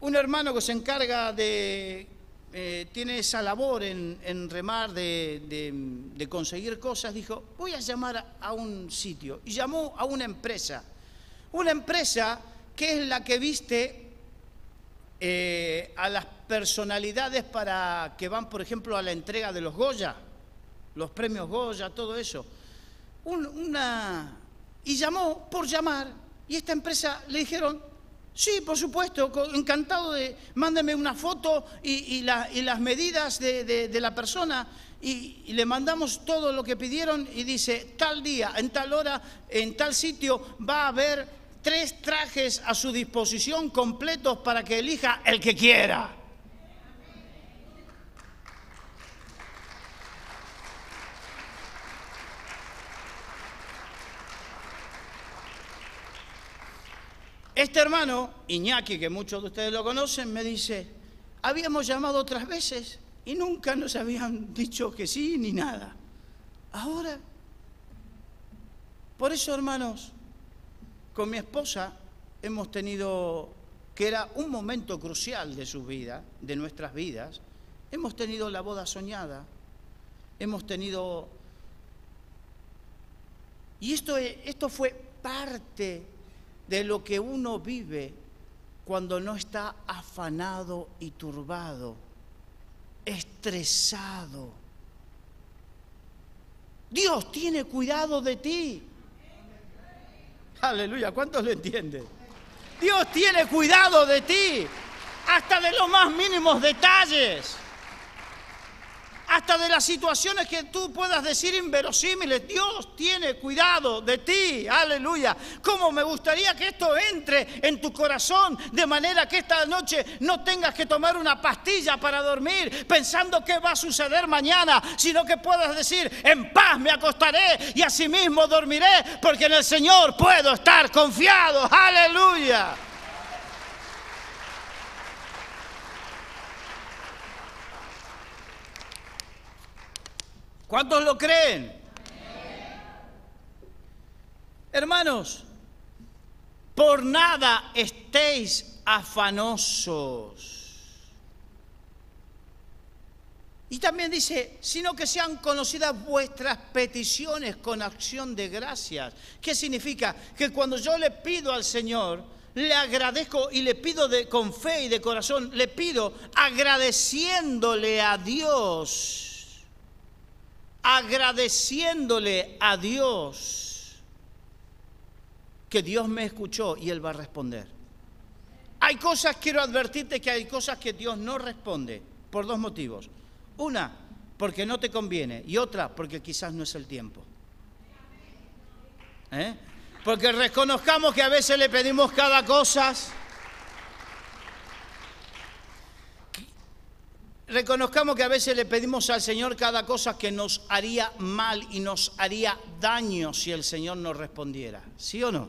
un hermano que se encarga tiene esa labor en remar, de conseguir cosas, dijo, voy a llamar a un sitio. Y llamó a una empresa que es la que viste a las personalidades para que van, por ejemplo, a la entrega de los Goya, los premios Goya, todo eso. Y llamó por llamar, y esta empresa le dijeron, sí, por supuesto, encantado mándeme una foto y las medidas de la persona, y le mandamos todo lo que pidieron, y dice, tal día, en tal hora, en tal sitio, va a haber 3 trajes a su disposición completos para que elija el que quiera. Este hermano, Iñaki, que muchos de ustedes lo conocen, me dice, habíamos llamado otras veces y nunca nos habían dicho que sí ni nada. Ahora, por eso, hermanos, con mi esposa hemos tenido, que era un momento crucial de su vida, de nuestras vidas, hemos tenido la boda soñada, hemos tenido... Y esto fue parte de lo que uno vive cuando no está afanado y turbado, estresado. Dios tiene cuidado de ti. Aleluya, ¿cuántos lo entienden? Dios tiene cuidado de ti, hasta de los más mínimos detalles, hasta de las situaciones que tú puedas decir inverosímiles. Dios tiene cuidado de ti, aleluya. Cómo me gustaría que esto entre en tu corazón, de manera que esta noche no tengas que tomar una pastilla para dormir pensando qué va a suceder mañana, sino que puedas decir, en paz me acostaré y asimismo dormiré, porque en el Señor puedo estar confiado, aleluya. ¿Cuántos lo creen? Hermanos, por nada estéis afanosos. Y también dice, sino que sean conocidas vuestras peticiones con acción de gracias. ¿Qué significa? Que cuando yo le pido al Señor, le agradezco y le pido con fe y de corazón, le pido agradeciéndole a Dios. Agradeciéndole a Dios que Dios me escuchó y Él va a responder. Hay cosas, quiero advertirte que hay cosas que Dios no responde por dos motivos. Una, porque no te conviene, y otra, porque quizás no es el tiempo. Porque reconozcamos que a veces le pedimos cada cosa. Reconozcamos que a veces le pedimos al Señor cada cosa que nos haría mal y nos haría daño si el Señor nos respondiera. ¿Sí o no?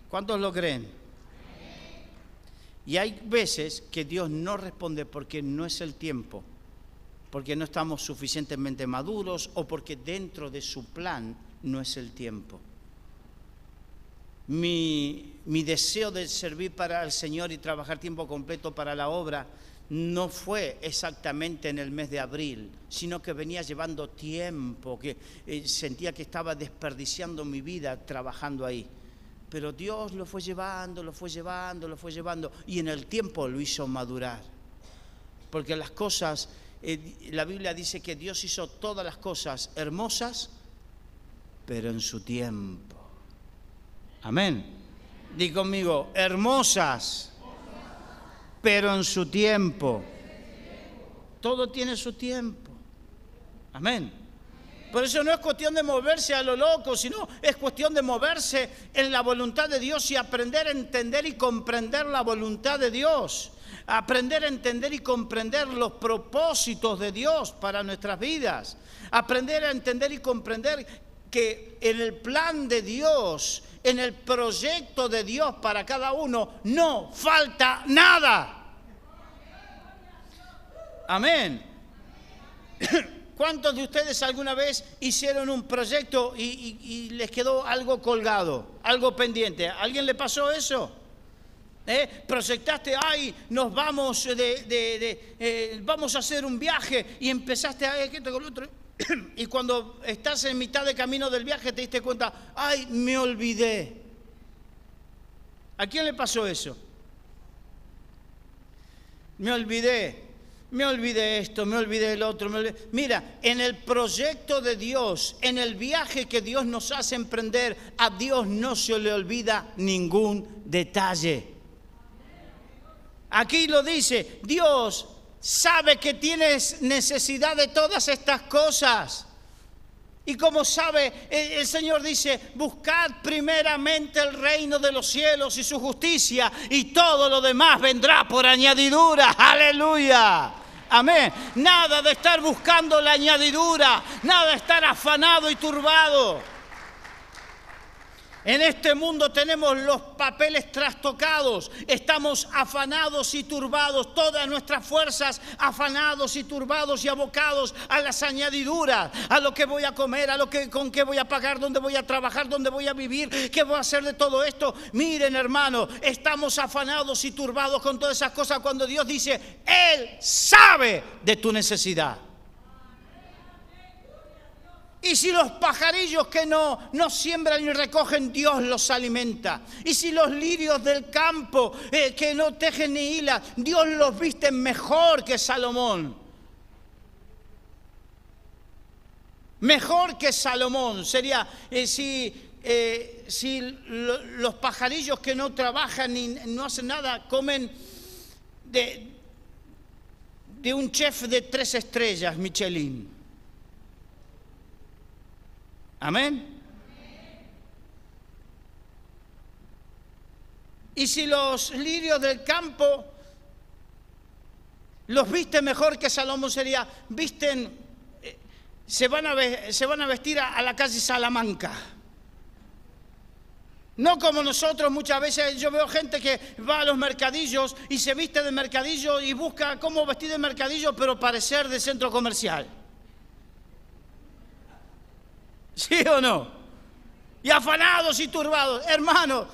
¿Cuántos lo creen? Y hay veces que Dios no responde porque no es el tiempo, porque no estamos suficientemente maduros o porque dentro de su plan no es el tiempo. Mi deseo de servir para el Señor y trabajar tiempo completo para la obra no fue exactamente en el mes de abril, sino que venía llevando tiempo, que sentía que estaba desperdiciando mi vida trabajando ahí. Pero Dios lo fue llevando, lo fue llevando, lo fue llevando, y en el tiempo lo hizo madurar. Porque las cosas, la Biblia dice que Dios hizo todas las cosas hermosas, pero en su tiempo. Amén. Di conmigo, hermosas, pero en su tiempo. Todo tiene su tiempo. Amén. Por eso no es cuestión de moverse a lo loco, sino es cuestión de moverse en la voluntad de Dios y aprender a entender y comprender la voluntad de Dios. Aprender a entender y comprender los propósitos de Dios para nuestras vidas. Aprender a entender y comprender que en el plan de Dios, en el proyecto de Dios para cada uno, no falta nada. Amén. ¿Cuántos de ustedes alguna vez hicieron un proyecto y les quedó algo colgado, algo pendiente? ¿A alguien le pasó eso? Proyectaste, ay, nos vamos vamos a hacer un viaje y empezaste a esto con lo otro. Y cuando estás en mitad de camino del viaje te diste cuenta, ay, me olvidé. ¿A quién le pasó eso? Me olvidé esto, me olvidé el otro. Mira, en el proyecto de Dios, en el viaje que Dios nos hace emprender, a Dios no se le olvida ningún detalle. Aquí lo dice, Dios sabe que tienes necesidad de todas estas cosas. Y como sabe, el Señor dice, buscad primeramente el reino de los cielos y su justicia, y todo lo demás vendrá por añadidura. ¡Aleluya! Amén. Nada de estar buscando la añadidura, nada de estar afanado y turbado. En este mundo tenemos los papeles trastocados, estamos afanados y turbados, todas nuestras fuerzas afanados y turbados y abocados a las añadiduras, a lo que voy a comer, con qué voy a pagar, dónde voy a trabajar, dónde voy a vivir, qué voy a hacer de todo esto. Miren, hermano, estamos afanados y turbados con todas esas cosas cuando Dios dice, Él sabe de tu necesidad. Y si los pajarillos que no siembran y recogen, Dios los alimenta. Y si los lirios del campo que no tejen ni hilan, Dios los viste mejor que Salomón. Mejor que Salomón. Sería si los pajarillos que no trabajan ni no hacen nada, comen de un chef de 3 estrellas Michelin. Amén. Y si los lirios del campo los viste mejor que Salomón, sería, se van a vestir a la calle Salamanca. No como nosotros muchas veces, yo veo gente que va a los mercadillos y se viste de mercadillo y busca cómo vestir de mercadillo, pero parecer de centro comercial. ¿Sí o no? Y afanados y turbados. Hermano,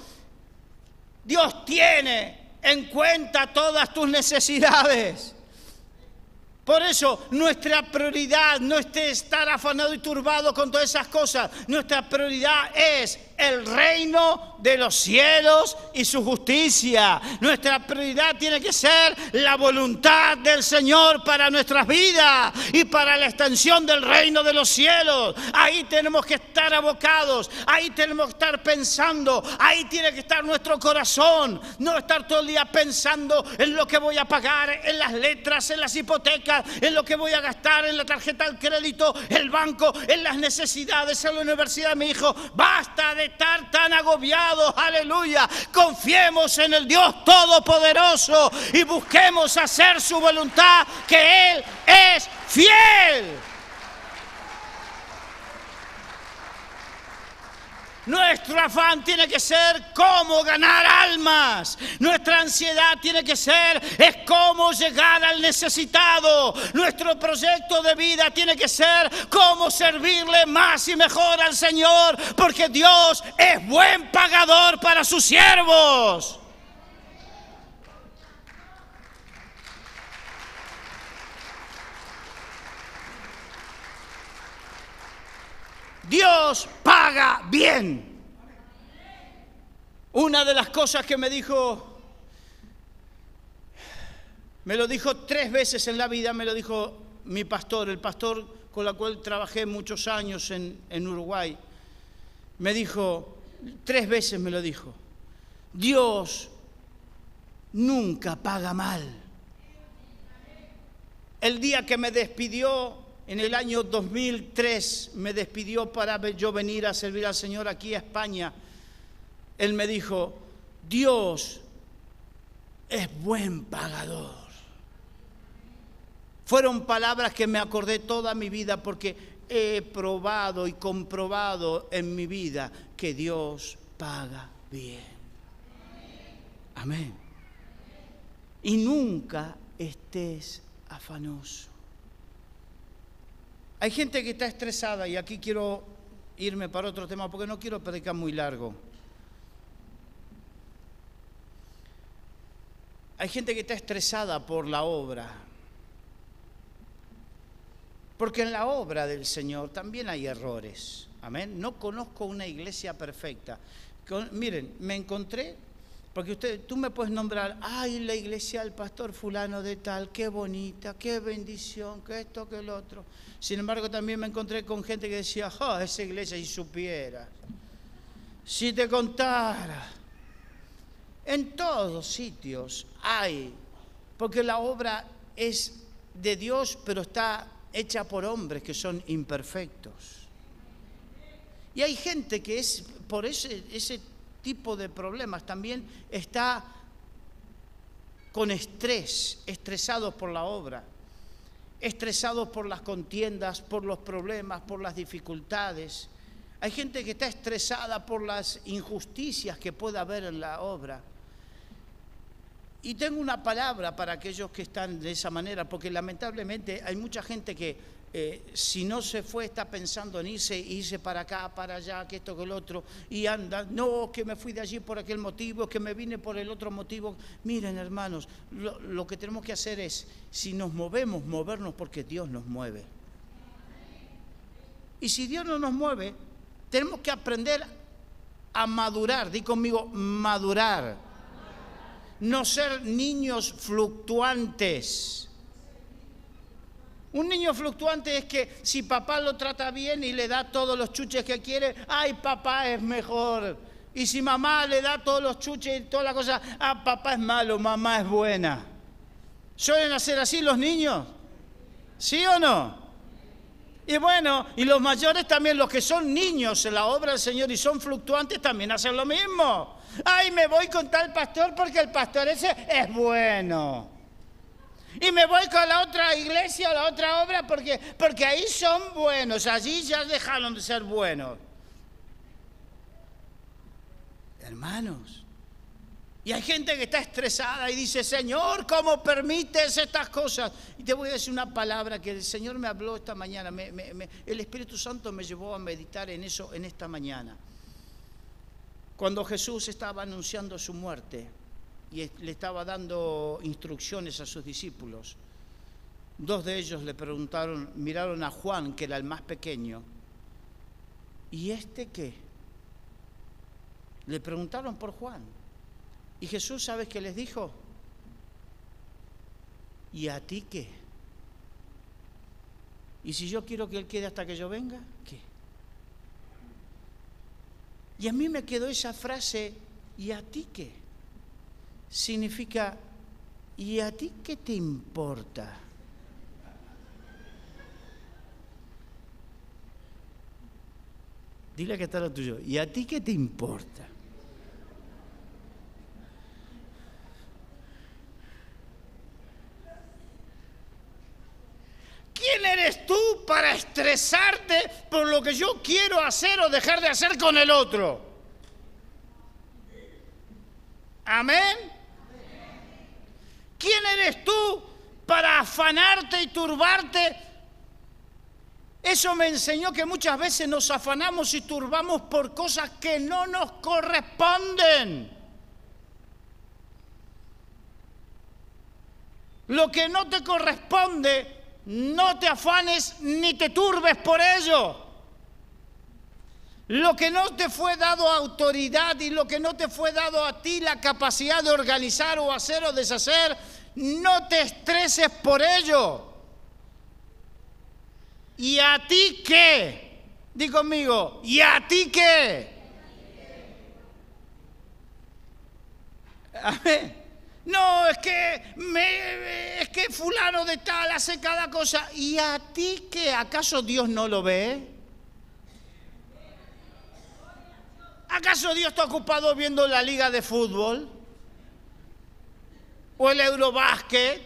Dios tiene en cuenta todas tus necesidades. Por eso nuestra prioridad no es estar afanado y turbado con todas esas cosas. Nuestra prioridad es el reino de los cielos y su justicia. Nuestra prioridad tiene que ser la voluntad del Señor para nuestras vidas y para la extensión del reino de los cielos. Ahí tenemos que estar abocados, ahí tenemos que estar pensando, ahí tiene que estar nuestro corazón. No estar todo el día pensando en lo que voy a pagar, en las letras, en las hipotecas, en lo que voy a gastar, en la tarjeta de crédito, el banco, en las necesidades, en la universidad de mi hijo. Basta de estar tan agobiados, aleluya. Confiemos en el Dios Todopoderoso y busquemos hacer su voluntad, que Él es fiel. Nuestro afán tiene que ser cómo ganar almas. Nuestra ansiedad tiene que ser es cómo llegar al necesitado. Nuestro proyecto de vida tiene que ser cómo servirle más y mejor al Señor, porque Dios es buen pagador para sus siervos. Dios paga bien. Una de las cosas que me lo dijo 3 veces en la vida, me lo dijo mi pastor, el pastor con el cual trabajé muchos años en Uruguay. Me dijo, 3 veces me lo dijo, Dios nunca paga mal. El día que me despidió, en el año 2003, me despidió para yo venir a servir al Señor aquí a España. Él me dijo, Dios es buen pagador. Fueron palabras que me acordé toda mi vida porque he probado y comprobado en mi vida que Dios paga bien. Amén. Y nunca estés afanoso. Hay gente que está estresada y aquí quiero irme para otro tema porque no quiero predicar muy largo. Hay gente que está estresada por la obra. Porque en la obra del Señor también hay errores. Amén. No conozco una iglesia perfecta. Miren, me encontré, porque tú me puedes nombrar, ay, la iglesia del pastor fulano de tal, qué bonita, qué bendición, que esto, que el otro. Sin embargo, también me encontré con gente que decía, esa iglesia, si supieras, si te contara. En todos sitios hay, porque la obra es de Dios, pero está hecha por hombres que son imperfectos. Y hay gente que es por ese tipo de problemas también está con estresados por la obra, estresados por las contiendas, por los problemas, por las dificultades. Hay gente que está estresada por las injusticias que pueda haber en la obra. Y tengo una palabra para aquellos que están de esa manera, porque lamentablemente hay mucha gente que si no se fue está pensando en irse para acá, para allá, que esto, que el otro, y anda, no, que me fui de allí por aquel motivo, que me vine por el otro motivo. Miren, hermanos, lo que tenemos que hacer es, si nos movemos, movernos porque Dios nos mueve. Y si Dios no nos mueve, tenemos que aprender a madurar. Di conmigo, madurar. No ser niños fluctuantes. Un niño fluctuante es que si papá lo trata bien y le da todos los chuches que quiere, ¡ay, papá es mejor! Y si mamá le da todos los chuches y todas las cosas, ¡ah, papá es malo, mamá es buena! ¿Suelen hacer así los niños? ¿Sí o no? Y bueno, y los mayores también, los que son niños en la obra del Señor y son fluctuantes, también hacen lo mismo. ¡Ay, me voy con tal pastor porque el pastor ese es bueno! Y me voy con la otra iglesia o la otra obra porque ahí son buenos, allí ya dejaron de ser buenos. Hermanos, y hay gente que está estresada y dice, Señor, ¿cómo permites estas cosas? Y te voy a decir una palabra que el Señor me habló esta mañana, el Espíritu Santo me llevó a meditar en eso en esta mañana. Cuando Jesús estaba anunciando su muerte, y le estaba dando instrucciones a sus discípulos. Dos de ellos le preguntaron, miraron a Juan, que era el más pequeño, ¿y este qué? Le preguntaron por Juan. Y Jesús, ¿sabes qué les dijo? ¿Y a ti qué? ¿Y si yo quiero que él quede hasta que yo venga? ¿Qué? Y a mí me quedó esa frase, ¿y a ti qué? Significa, ¿y a ti qué te importa? Dile que está lo tuyo. ¿Y a ti qué te importa? ¿Quién eres tú para estresarte por lo que yo quiero hacer o dejar de hacer con el otro? ¿Amén? ¿Quién eres tú para afanarte y turbarte? Eso me enseñó que muchas veces nos afanamos y turbamos por cosas que no nos corresponden. Lo que no te corresponde, no te afanes ni te turbes por ello. Lo que no te fue dado autoridad y lo que no te fue dado a ti la capacidad de organizar o hacer o deshacer, no te estreses por ello. ¿Y a ti qué? Di conmigo, ¿y a ti qué? Amén. No, es que fulano de tal hace cada cosa. ¿Y a ti qué? ¿Acaso Dios no lo ve? ¿Acaso Dios está ocupado viendo la liga de fútbol? ¿O el Eurobásquet?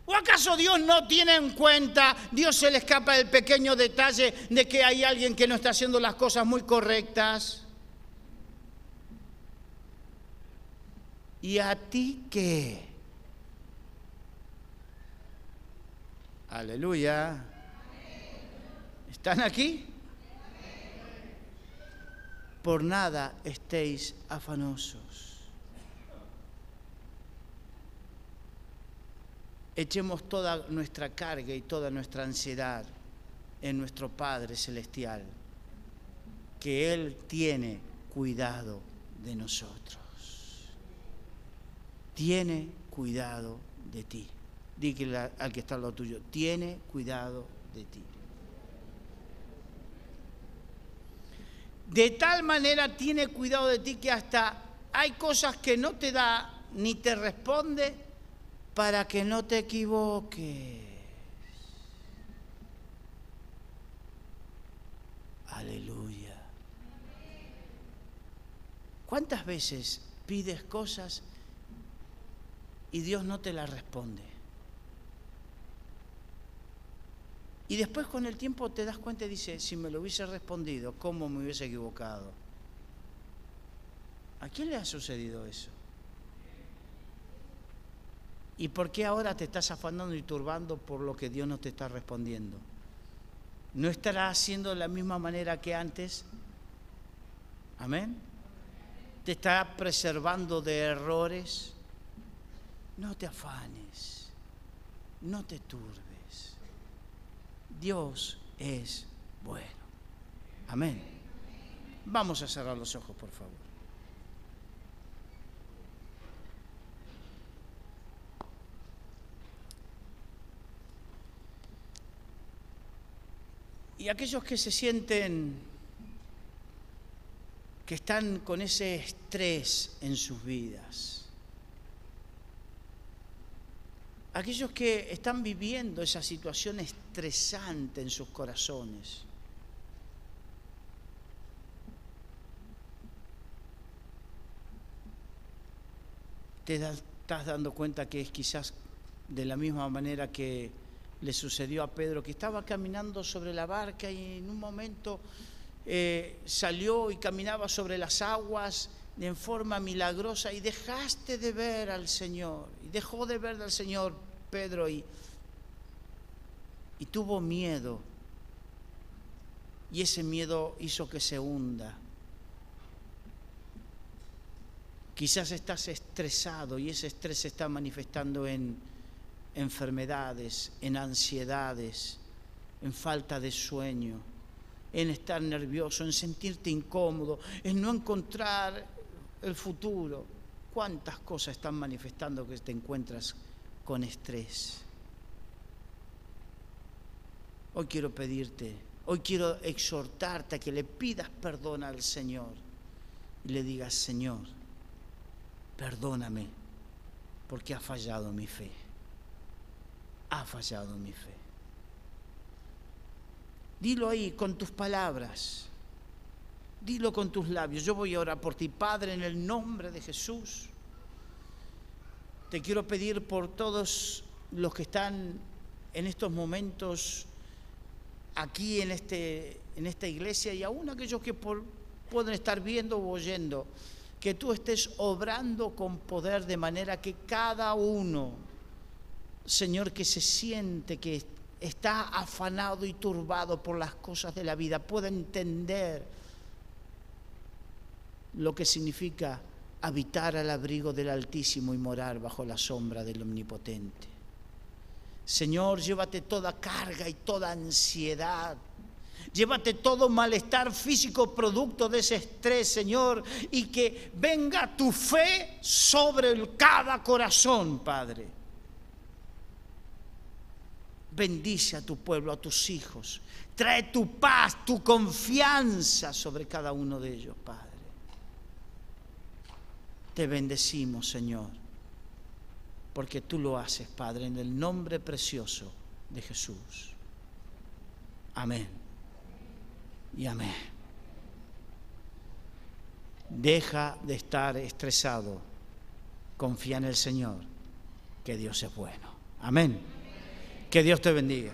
¿O acaso Dios no tiene en cuenta, Dios se le escapa el pequeño detalle de que hay alguien que no está haciendo las cosas muy correctas? ¿Y a ti qué? Aleluya. ¿Están aquí? Por nada estéis afanosos. Echemos toda nuestra carga y toda nuestra ansiedad en nuestro Padre Celestial, que Él tiene cuidado de nosotros. Tiene cuidado de ti. Dígale al que está al lado tuyo, tiene cuidado de ti. De tal manera tiene cuidado de ti que hasta hay cosas que no te da ni te responde para que no te equivoques. Aleluya. ¿Cuántas veces pides cosas y Dios no te las responde? Y después con el tiempo te das cuenta y dices, si me lo hubiese respondido, ¿cómo me hubiese equivocado? ¿A quién le ha sucedido eso? ¿Y por qué ahora te estás afanando y turbando por lo que Dios no te está respondiendo? ¿No estará haciendo de la misma manera que antes? ¿Amén? ¿Te está preservando de errores? No te afanes, no te turbes. Dios es bueno. Amén. Vamos a cerrar los ojos, por favor. Y aquellos que se sienten que están con ese estrés en sus vidas, aquellos que están viviendo esa situación estresante en sus corazones, te estás dando cuenta que es quizás de la misma manera que le sucedió a Pedro, que estaba caminando sobre la barca y en un momento salió y caminaba sobre las aguas en forma milagrosa y dejaste de ver al Señor, y dejó de ver al Señor Pedro y tuvo miedo, y ese miedo hizo que se hunda. Quizás estás estresado y ese estrés se está manifestando en enfermedades, en ansiedades, en falta de sueño, en estar nervioso, en sentirte incómodo, en no encontrar el futuro. ¿Cuántas cosas están manifestando que te encuentras con estrés? Hoy quiero pedirte, hoy quiero exhortarte a que le pidas perdón al Señor y le digas: Señor, perdóname porque ha fallado mi fe. Ha fallado mi fe. Dilo ahí con tus palabras. Dilo con tus labios. Yo voy a orar por ti, Padre, en el nombre de Jesús. Te quiero pedir por todos los que están en estos momentos aquí en esta iglesia, y aún aquellos que pueden estar viendo o oyendo, que tú estés obrando con poder de manera que cada uno, Señor, que se siente que está afanado y turbado por las cosas de la vida, pueda entender lo que significa habitar al abrigo del Altísimo y morar bajo la sombra del Omnipotente. Señor, llévate toda carga y toda ansiedad. Llévate todo malestar físico producto de ese estrés, Señor, y que venga tu fe sobre cada corazón, Padre. Bendice a tu pueblo, a tus hijos. Trae tu paz, tu confianza sobre cada uno de ellos, Padre. Te bendecimos, Señor, porque tú lo haces, Padre, en el nombre precioso de Jesús. Amén y amén. Deja de estar estresado. Confía en el Señor, que Dios es bueno. Amén. Que Dios te bendiga.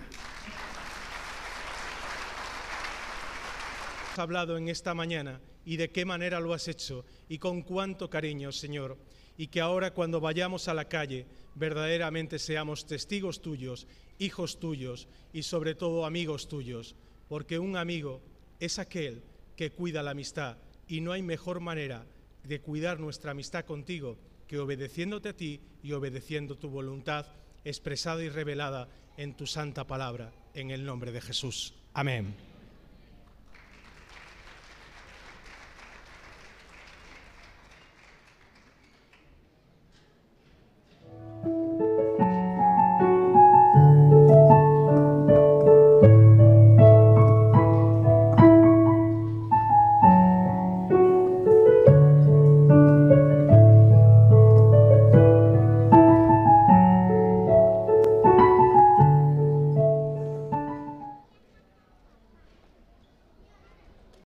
Has hablado en esta mañana y de qué manera lo has hecho y con cuánto cariño, Señor. Y que ahora cuando vayamos a la calle verdaderamente seamos testigos tuyos, hijos tuyos y sobre todo amigos tuyos. Porque un amigo es aquel que cuida la amistad y no hay mejor manera de cuidar nuestra amistad contigo que obedeciéndote a ti y obedeciendo tu voluntad expresada y revelada en tu santa palabra, en el nombre de Jesús. Amén.